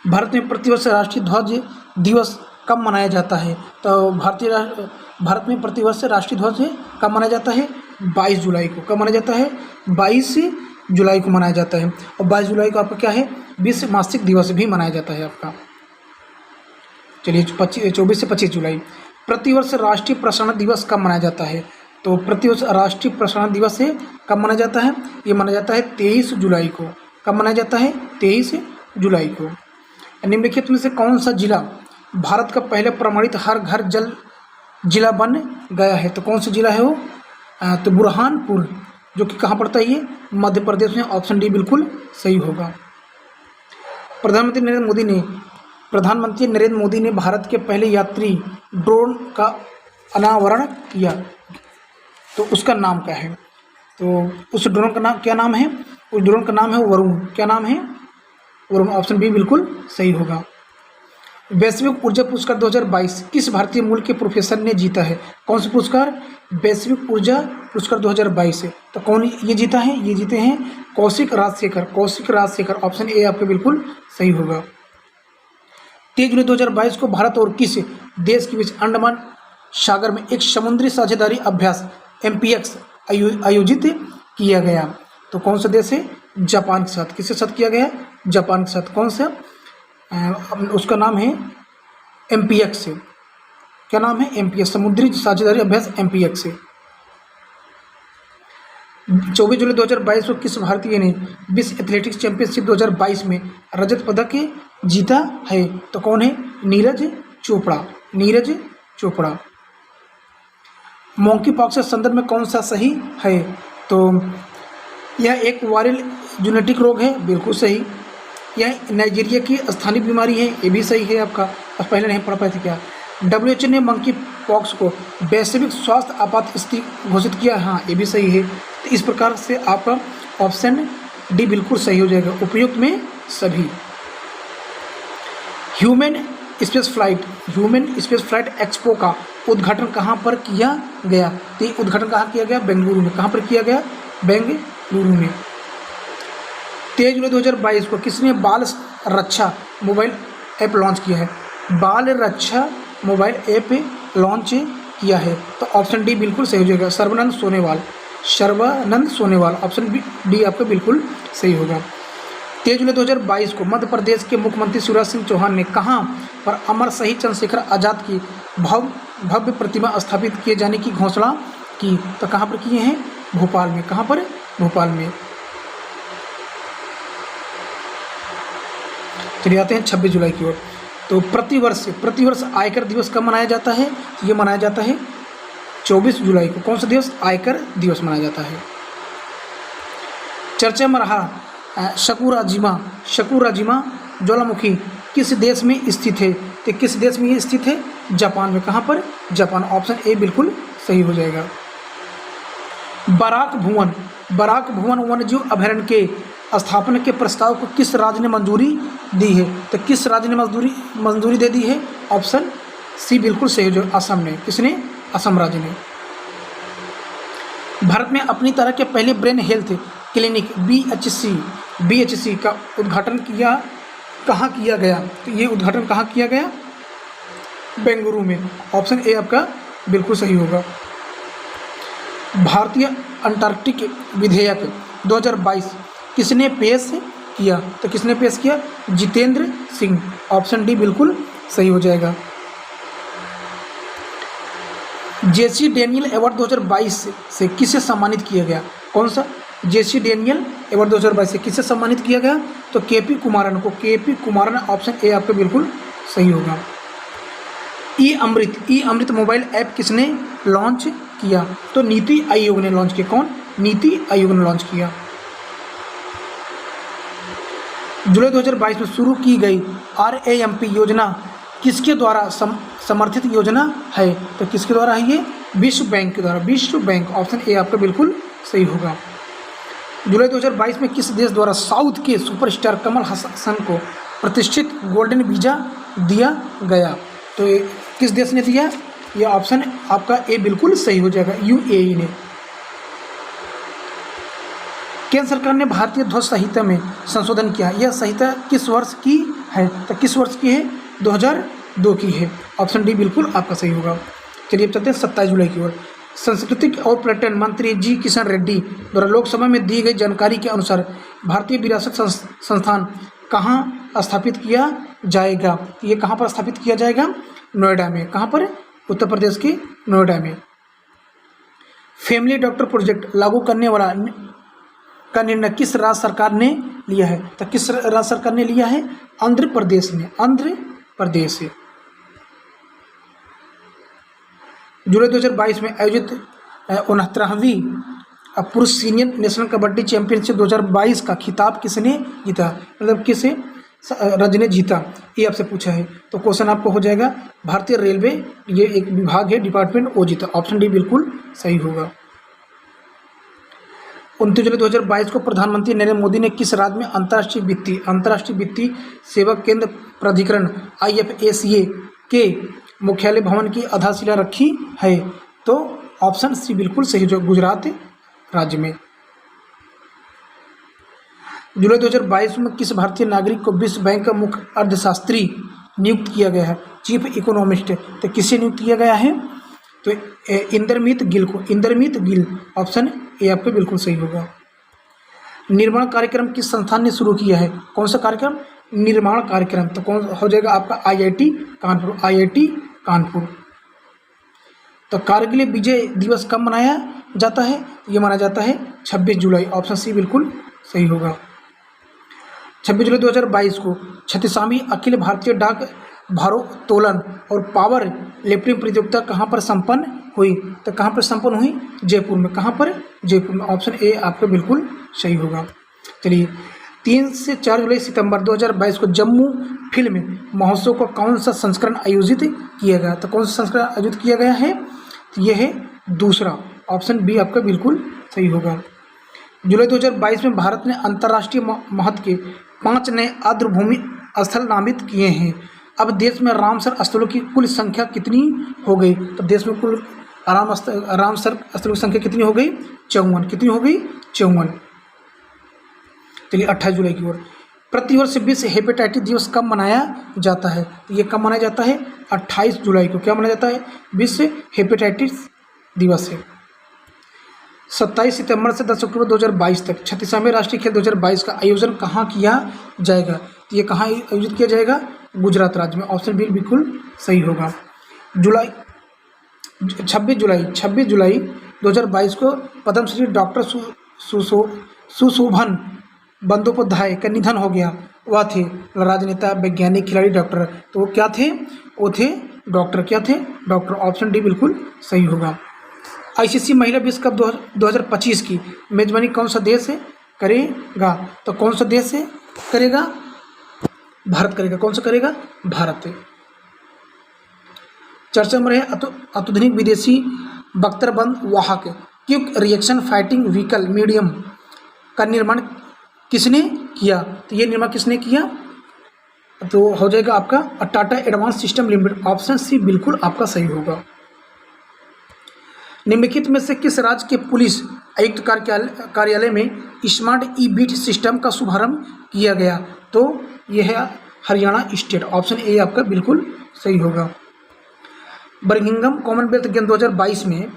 भारत में प्रतिवर्ष राष्ट्रीय ध्वज दिवस कब मनाया जाता है? तो भारत में प्रतिवर्ष राष्ट्रीय ध्वज कब मनाया जाता है? 22 जुलाई को। कब मनाया जाता है? 22 जुलाई को मनाया जाता है। और 22 जुलाई को आपका क्या है? विश्व मासिक दिवस भी मनाया जाता है आपका। चलिए 24 से 25 जुलाई। प्रतिवर्ष राष्ट्रीय प्रसारण दिवस कब मनाया जाता है? तो प्रतिवर्ष राष्ट्रीय प्रसारण दिवस है कब मनाया जाता है? ये मनाया जाता है 23 जुलाई को। कब मनाया जाता है? 23 जुलाई को। निम्नलिखित में से कौन सा जिला भारत का पहले प्रमाणित हर घर जल जिला बन गया है? तो कौन सा जिला है वो? तो बुरहानपुर, जो कि कहाँ पड़ता है? ये मध्य प्रदेश में। ऑप्शन डी बिल्कुल सही होगा। प्रधानमंत्री नरेंद्र मोदी ने भारत के पहले यात्री ड्रोन का अनावरण किया, तो उसका नाम क्या है? तो उस ड्रोन का नाम क्या नाम है? उस ड्रोन का नाम है वरुण। क्या नाम है? वरुण। ऑप्शन बी बिल्कुल सही होगा। वैश्विक ऊर्जा पुरस्कार 2022 किस भारतीय मूल के प्रोफेसर ने जीता है? कौन सा पुरस्कार? वैश्विक ऊर्जा पुरस्कार 2022 है। तो कौन ये जीता है? ये जीते हैं कौशिक राजशेखर। ऑप्शन ए आपका बिल्कुल सही होगा। 23 जुलाई 2022 को भारत और किस देश के बीच अंडमान सागर में एक समुद्री साझेदारी अभ्यास MPX आयोजित किया गया? तो कौन सा देश है? जापान के साथ। किसके साथ किया गया? जापान के साथ। कौन सा? उसका नाम है MPX। क्या नाम है? MPX, समुद्री साझेदारी अभ्यास MPX। 24 जुलाई 2022 को किस भारतीय ने विश्व एथलेटिक्स चैंपियनशिप 2022 में रजत पदक जीता है? तो कौन है? नीरज चोपड़ा। मोंकी पॉक्स के संदर्भ में कौन सा सही है? तो यह एक वायरल जेनेटिक रोग है। बिल्कुल सही। यह नाइजीरिया की स्थानीय बीमारी है। ये भी सही है आपका। अब पहले नहीं पढ़ पाए थे क्या? WHO ने मंकी पॉक्स को वैश्विक स्वास्थ्य आपात स्थिति घोषित किया। हाँ, ये भी सही है। तो इस प्रकार से आपका ऑप्शन डी बिल्कुल सही हो जाएगा। उपयुक्त में सभी। ह्यूमन स्पेस फ्लाइट एक्सपो का उद्घाटन कहाँ पर किया गया? तो ये उद्घाटन कहाँ किया गया? बेंगलुरु में। कहाँ पर किया गया? बेंगलुरु में। 23 जुलाई 2022 को किसने बाल रक्षा मोबाइल ऐप लॉन्च किया है? बाल रक्षा मोबाइल ऐप लॉन्च किया है। तो ऑप्शन डी बिल्कुल सही हो जाएगा। सर्बानंद सोनेवाल। ऑप्शन डी आपका बिल्कुल सही होगा। 23 जुलाई 2022 को मध्य प्रदेश के मुख्यमंत्री शिवराज सिंह चौहान ने कहाँ पर अमर शहीद चंद्रशेखर आजाद की भव्य प्रतिमा स्थापित किए जाने की घोषणा की? तो कहाँ पर किए हैं? भोपाल में। कहाँ पर? भोपाल में। चलिए आते हैं 26 जुलाई की ओर। तो प्रतिवर्ष आयकर दिवस कब मनाया जाता है? ये मनाया जाता है 24 जुलाई को। कौन सा दिवस? आयकर दिवस मनाया जाता है। चर्चा में रहा शकुराजिमा ज्वालामुखी किस देश में स्थित है? तो किस देश में ये स्थित है? जापान में। कहाँ पर? जापान। ऑप्शन ए बिल्कुल सही हो जाएगा। बराक भुवन वन्यजीव अभयारण्य के स्थापना के प्रस्ताव को किस राज्य ने मंजूरी दी है? तो किस राज्य ने मंजूरी दे दी है? ऑप्शन सी बिल्कुल सही हो जाएगा। असम ने। किसने? असम राज्य ने। भारत में अपनी तरह के पहले ब्रेन हेल्थ क्लिनिक BHC का उद्घाटन कहाँ किया गया? तो ये उद्घाटन कहाँ किया गया? बेंगलुरु में। ऑप्शन ए आपका बिल्कुल सही होगा। भारतीय अंटार्कटिक विधेयक 2022 किसने पेश किया? तो किसने पेश किया? जितेंद्र सिंह। ऑप्शन डी बिल्कुल सही हो जाएगा। JC डेनियल अवार्ड 2022 से किसे सम्मानित किया गया? कौन सा? JC डेनियल अवार्ड 2022 से किसे सम्मानित किया गया? तो KP कुमारन। ऑप्शन ए आपका बिल्कुल सही होगा। ई अमृत मोबाइल ऐप किसने लॉन्च किया? तो नीति आयोग ने लॉन्च किया। कौन? नीति आयोग ने लॉन्च किया। जुलाई 2022 में शुरू की गई RAMP योजना किसके द्वारा समर्थित योजना है? तो किसके द्वारा है ये? विश्व बैंक के द्वारा। विश्व बैंक। ऑप्शन ए आपका बिल्कुल सही होगा। जुलाई 2022 में किस देश द्वारा साउथ के सुपरस्टार कमल हसन को प्रतिष्ठित गोल्डन वीज़ा दिया गया? तो किस देश ने दिया? यह ऑप्शन आपका ए बिल्कुल सही हो जाएगा। UAE ने। केंद्र सरकार ने भारतीय ध्वज संहिता में संशोधन किया। यह संहिता किस वर्ष की है, तो किस वर्ष की है? 2002 की है। ऑप्शन डी बिल्कुल आपका सही होगा। चलिए अब चलते हैं 27 जुलाई की ओर। सांस्कृतिक और पर्यटन मंत्री जी किशन रेड्डी द्वारा लोकसभा में दी गई जानकारी के अनुसार भारतीय विरासत संस्थान कहाँ स्थापित किया जाएगा? ये कहाँ पर स्थापित किया जाएगा? नोएडा में। कहाँ पर? उत्तर प्रदेश के नोएडा में। फैमिली डॉक्टर प्रोजेक्ट लागू करने वाला का निर्णय किस राज्य सरकार ने लिया है? तो किस राज्य सरकार ने लिया है? आंध्र प्रदेश ने। आंध्र प्रदेश से। जुलाई 2022 में आयोजित 69वीं पुरुष सीनियर नेशनल कबड्डी चैंपियनशिप 2022 का खिताब किसने जीता? मतलब किस राज्य ने जीता, ये आपसे पूछा है। तो क्वेश्चन आपको हो जाएगा भारतीय रेलवे, ये एक विभाग है, डिपार्टमेंट, वो जीता। ऑप्शन डी बिल्कुल सही होगा। 29 जुलाई 2022 को प्रधानमंत्री नरेंद्र मोदी ने किस राज्य में अंतर्राष्ट्रीय वित्तीय सेवा केंद्र प्राधिकरण IFACA के मुख्यालय भवन की आधारशिला रखी है? तो ऑप्शन सी बिल्कुल सही, जो गुजरात राज्य में। जुलाई 2022 में किस भारतीय नागरिक को विश्व बैंक का मुख्य अर्थशास्त्री नियुक्त किया गया है? Chief economist. तो किसे नियुक्त किया गया है? तो इंद्रमीत गिल को। इंद्रमीत गिल। ऑप्शन ए आपका बिल्कुल सही होगा। निर्माण कार्यक्रम किस संस्थान ने शुरू किया है? कौन सा कार्यक्रम? निर्माण कार्यक्रम। तो कौन हो जाएगा आपका? IIT कानपुर। IIT कानपुर। तो कारगिल विजय दिवस कब मनाया जाता है? ये माना जाता है 26 जुलाई। ऑप्शन सी बिल्कुल सही होगा। 26 जुलाई 2022 को 36वीं अखिल भारतीय डाक भारोत्तोलन और पावर लिफ्टिंग प्रतियोगिता कहाँ पर संपन्न हुई? तो कहाँ पर संपन्न हुई? जयपुर में। कहाँ पर? जयपुर में। ऑप्शन ए आपका बिल्कुल सही होगा। चलिए 3 से 4 जुलाई सितंबर 2022 को जम्मू फिल्म महोत्सव का कौन सा संस्करण आयोजित किया गया? तो कौन सा संस्करण आयोजित किया गया है? तो यह है दूसरा। ऑप्शन बी आपका बिल्कुल सही होगा। जुलाई 2022 में भारत ने अंतर्राष्ट्रीय महत्व के 5 नए आर्द्रभूमि स्थल नामित किए हैं। अब देश में रामसर स्थलों की कुल संख्या कितनी हो गई? तो देश में कुल रामसर स्थलों की संख्या कितनी हो गई? 54। कितनी हो गई? 54। चलिए 28 जुलाई की ओर। प्रतिवर्ष विश्व हेपेटाइटिस दिवस कब मनाया जाता है? तो ये कब मनाया जाता है? 28 जुलाई को। क्या मनाया जाता है? विश्व हेपेटाइटिस दिवस है। 27 सितंबर से 10 अक्टूबर 2022 तक 36वें राष्ट्रीय खेल 2022 का आयोजन कहाँ किया जाएगा? तो ये कहाँ आयोजित किया जाएगा? गुजरात राज्य में। ऑप्शन बी बिल्कुल सही होगा। 26 जुलाई 2022 को पद्मश्री डॉक्टर सुशोभन बंदोपाध्याय का निधन हो गया। वह थे राजनेता, वैज्ञानिक, खिलाड़ी, डॉक्टर। तो वो क्या थे? वो थे डॉक्टर। क्या थे? डॉक्टर। ऑप्शन डी बिल्कुल सही होगा। ICC महिला विश्व कप 2025 की मेजबानी कौन सा देश है करेगा? तो कौन सा देश है करेगा? भारत करेगा। कौन सा करेगा? भारत। चर्चा में रहे अत्याधुनिक विदेशी बख्तरबंद वाहक quick reaction fighting vehicle medium का निर्माण किसने किया? तो ये निर्माण किसने किया? तो हो जाएगा आपका Tata Advance System Limited. Option C बिल्कुल आपका सही होगा। निम्नलिखित में से किस राज्य के पुलिस आयुक्त कार्यालय में स्मार्ट ई-बीट सिस्टम का शुभारंभ किया गया? तो यह है हरियाणा स्टेट। ऑप्शन ए आपका बिल्कुल सही होगा। बर्मिंघम कॉमनवेल्थ गेम 2022 में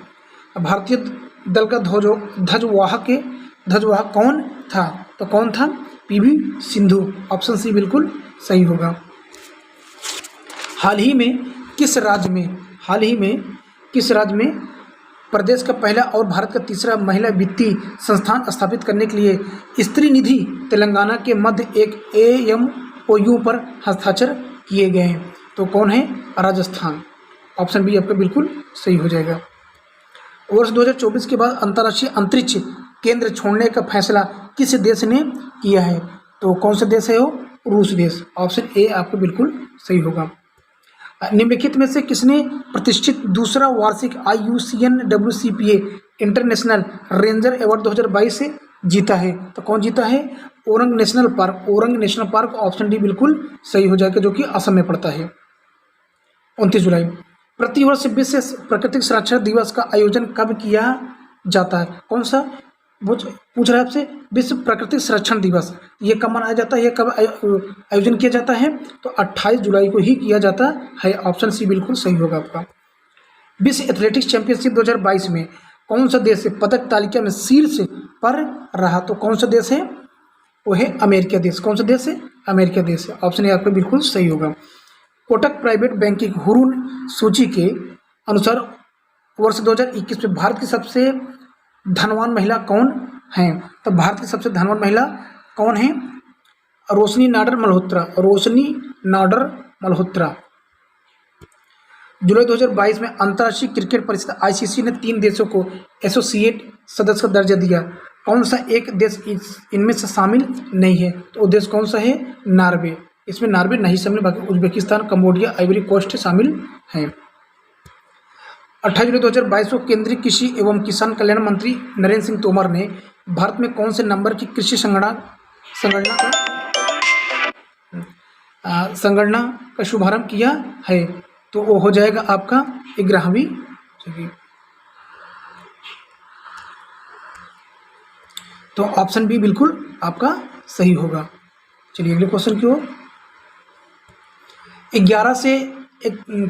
भारतीय दल का ध्वजवाहक कौन था? तो कौन था? PV सिंधु। ऑप्शन सी बिल्कुल सही होगा। हाल ही में किस राज्य में प्रदेश का पहला और भारत का तीसरा महिला वित्तीय संस्थान स्थापित करने के लिए स्त्री निधि तेलंगाना के मध्य एक AMOU पर हस्ताक्षर किए गए हैं? तो कौन है? राजस्थान। ऑप्शन बी आपका बिल्कुल सही हो जाएगा। वर्ष 2024 के बाद अंतर्राष्ट्रीय अंतरिक्ष केंद्र छोड़ने का फैसला किस देश ने किया है? तो कौन सा देश है वो? रूस देश। ऑप्शन ए आपका बिल्कुल सही होगा। निम्नलिखित में से किसने प्रतिष्ठित दूसरा वार्षिक IUCN WCPA international ranger award 2022 से जीता है? तो कौन जीता है? Orang national park. Orang national park. Option D बिल्कुल सही हो जाएगा, जो कि असम में पड़ता है। 29 जुलाई। प्रतिवर्ष विश्व प्राकृतिक संरक्षण दिवस का आयोजन कब किया जाता है? कौन सा? वो पूछ रहा है आपसे विश्व प्राकृतिक संरक्षण दिवस ये कब मनाया जाता है, ये कब आयोजन किया जाता है? तो 28 जुलाई को ही किया जाता है। ऑप्शन सी बिल्कुल सही होगा आपका। विश्व एथलेटिक्स चैंपियनशिप 2022 में कौन सा देश है पदक तालिका में शीर्ष पर रहा? तो कौन सा देश है? वो है अमेरिका देश। कौन सा देश है? अमेरिका देश है। ऑप्शन ए आपका बिल्कुल सही होगा। कोटक प्राइवेट बैंकिंग हुरून सूची के अनुसार वर्ष 2021 में भारत की सबसे धनवान महिला कौन है? तो भारत की सबसे धनवान महिला कौन है? रोशनी नाडर मल्होत्रा। रोशनी नाडर मल्होत्रा। जुलाई 2022 में अंतर्राष्ट्रीय क्रिकेट परिषद आईसीसी ने 3 देशों को एसोसिएट सदस्य का दर्जा दिया। कौन सा एक देश इनमें से शामिल नहीं है? तो वो देश कौन सा है? नॉर्वे। इसमें नॉर्वे नहीं शामिल, बाकी उज्बेकिस्तान, कंबोडिया, आइवरी कोस्ट शामिल हैं। 28 जुलाई 2022 को केंद्रीय कृषि एवं किसान कल्याण मंत्री नरेंद्र सिंह तोमर ने भारत में कौन से नंबर की कृषि संगणना का शुभारंभ किया है? तो वो हो जाएगा आपका 11वीं। तो ऑप्शन बी बिल्कुल आपका सही होगा। चलिए अगले क्वेश्चन की ओर। 11 से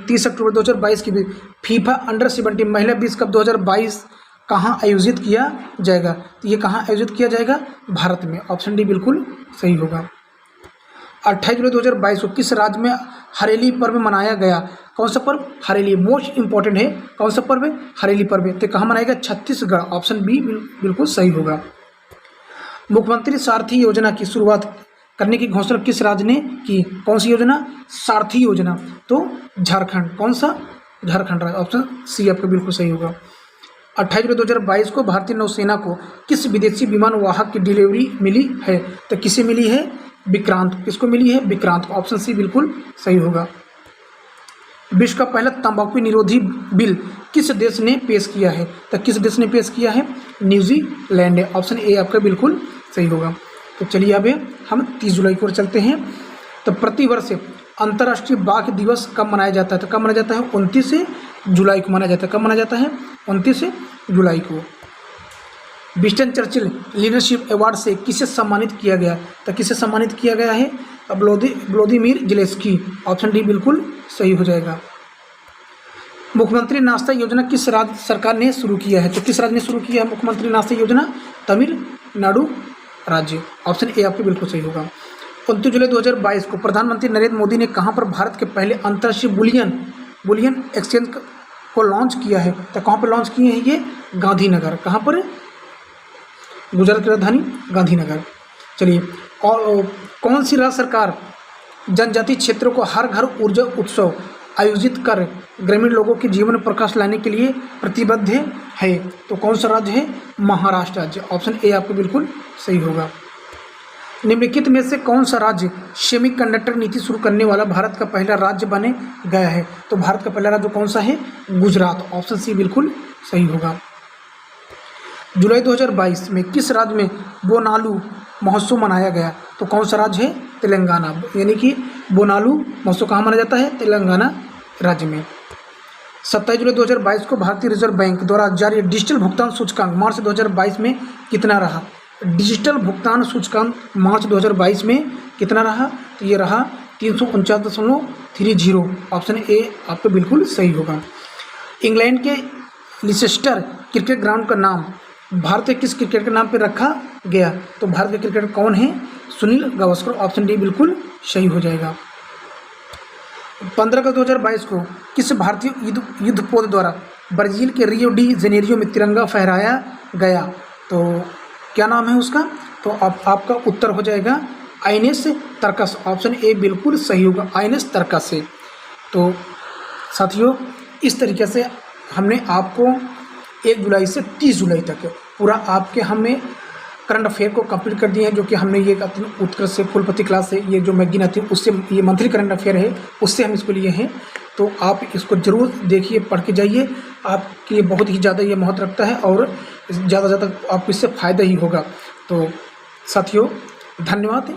30 अक्टूबर 2022 के बीच फीफा अंडर-17 महिला विश्व कप 2022 कहाँ आयोजित किया जाएगा? तो ये कहाँ आयोजित किया जाएगा? भारत में। ऑप्शन डी बिल्कुल सही होगा। 28 जुलाई 2022 को किस राज्य में हरेली पर्व मनाया गया? कौन सा पर्व? हरेली। मोस्ट इंपॉर्टेंट है। कौन सा पर्व है? हरेली पर्व। तो कहाँ मनाएगा? छत्तीसगढ़। ऑप्शन बी बिल्कुल सही होगा। मुख्यमंत्री सारथी योजना की शुरुआत करने की घोषणा किस राज्य ने की? कौन सी योजना? सारथी योजना। तो झारखंड। कौन सा? झारखंड राज्य। ऑप्शन सी आपका बिल्कुल सही होगा। 28 जुलाई 2022 को भारतीय नौसेना को किस विदेशी विमान वाहक की डिलीवरी मिली है? तो किसे मिली है? विक्रांत। किसको मिली है? विक्रांत। ऑप्शन सी बिल्कुल सही होगा। विश्व का पहला तंबाकू निरोधी बिल किस देश ने पेश किया है? तो किस देश ने पेश किया है? न्यूजीलैंड है। ऑप्शन ए आपका बिल्कुल सही होगा। तो चलिए अब हम 30 जुलाई की ओर चलते हैं। तो प्रतिवर्ष अंतर्राष्ट्रीय बाघ दिवस कब मनाया जाता है? तो कब मनाया जाता है? 29 जुलाई को मनाया जाता है। कब मनाया जाता है? 29 जुलाई को। विंस्टन चर्चिल लीडरशिप अवार्ड से किसे सम्मानित किया गया? तो किसे सम्मानित किया गया है? Vladimir Zelensky. ऑप्शन डी बिल्कुल सही हो जाएगा। मुख्यमंत्री नाश्ता योजना किस राज्य सरकार ने शुरू किया है? तो किस राज्य ने शुरू किया है मुख्यमंत्री नाश्ता योजना? तमिलनाडु राज्य। ऑप्शन ए आपको बिल्कुल सही होगा। 29 जुलाई 2022 को प्रधानमंत्री नरेंद्र मोदी ने कहाँ पर भारत के पहले अंतर्राष्ट्रीय बुलियन एक्सचेंज को लॉन्च किया है? तो कहाँ पर लॉन्च किए हैं ये? गांधीनगर। कहाँ पर? गुजरात की राजधानी गांधीनगर। चलिए, और कौन सी राज्य सरकार जनजातीय क्षेत्रों को हर घर ऊर्जा उत्सव आयोजित कर ग्रामीण लोगों के जीवन में प्रकाश लाने के लिए प्रतिबद्ध है? तो कौन सा राज्य है? महाराष्ट्र राज्य। ऑप्शन ए आपको बिल्कुल सही होगा। निम्नलिखित में से कौन सा राज्य सेमीकंडक्टर नीति शुरू करने वाला भारत का पहला राज्य बने गया है? तो भारत का पहला राज्य कौन सा है? गुजरात। ऑप्शन सी बिल्कुल सही होगा। जुलाई 2022 में किस राज्य में बोनालू महोत्सव मनाया गया? तो कौन सा राज्य है? तेलंगाना। यानी कि बोनालू महोत्सव कहाँ मनाया जाता है? तेलंगाना राज्य में। 27 जुलाई 2022 को भारतीय रिजर्व बैंक द्वारा जारी डिजिटल भुगतान सूचकांक मार्च 2022 में कितना रहा? डिजिटल भुगतान सूचकांक मार्च 2022 में कितना रहा? तो ये रहा 349.30। ऑप्शन ए आपको बिल्कुल सही होगा। इंग्लैंड के लिसेस्टर क्रिकेट ग्राउंड का नाम भारत के किस क्रिकेटर के नाम पर रखा गया? तो भारत के क्रिकेटर कौन है? सुनील गावस्कर। ऑप्शन डी बिल्कुल सही हो जाएगा। 15 अगस्त 2022 को किस भारतीय युद्धपोत द्वारा ब्राज़ील के रियो डी जेनेरियो में तिरंगा फहराया गया? तो क्या नाम है उसका? तो आपका उत्तर हो जाएगा आइनेस तरकस। ऑप्शन ए बिल्कुल सही होगा, आइनेस तरकस से। तो साथियों, इस तरीके से हमने आपको 1 जुलाई से 30 जुलाई तक पूरा आपके हमने करंट अफेयर को कंप्लीट कर दिए हैं, जो कि हमने ये उत्कर्ष से फुलपति क्लास से ये जो मैगजीन आती है उससे, ये मंथली करंट अफेयर है उससे हम इसको लिए हैं। तो आप इसको ज़रूर देखिए, पढ़ के जाइए, आपके लिए बहुत ही ज़्यादा ये महत्व रखता है और ज़्यादा आपको इससे फ़ायदा ही होगा। तो साथियों, धन्यवाद।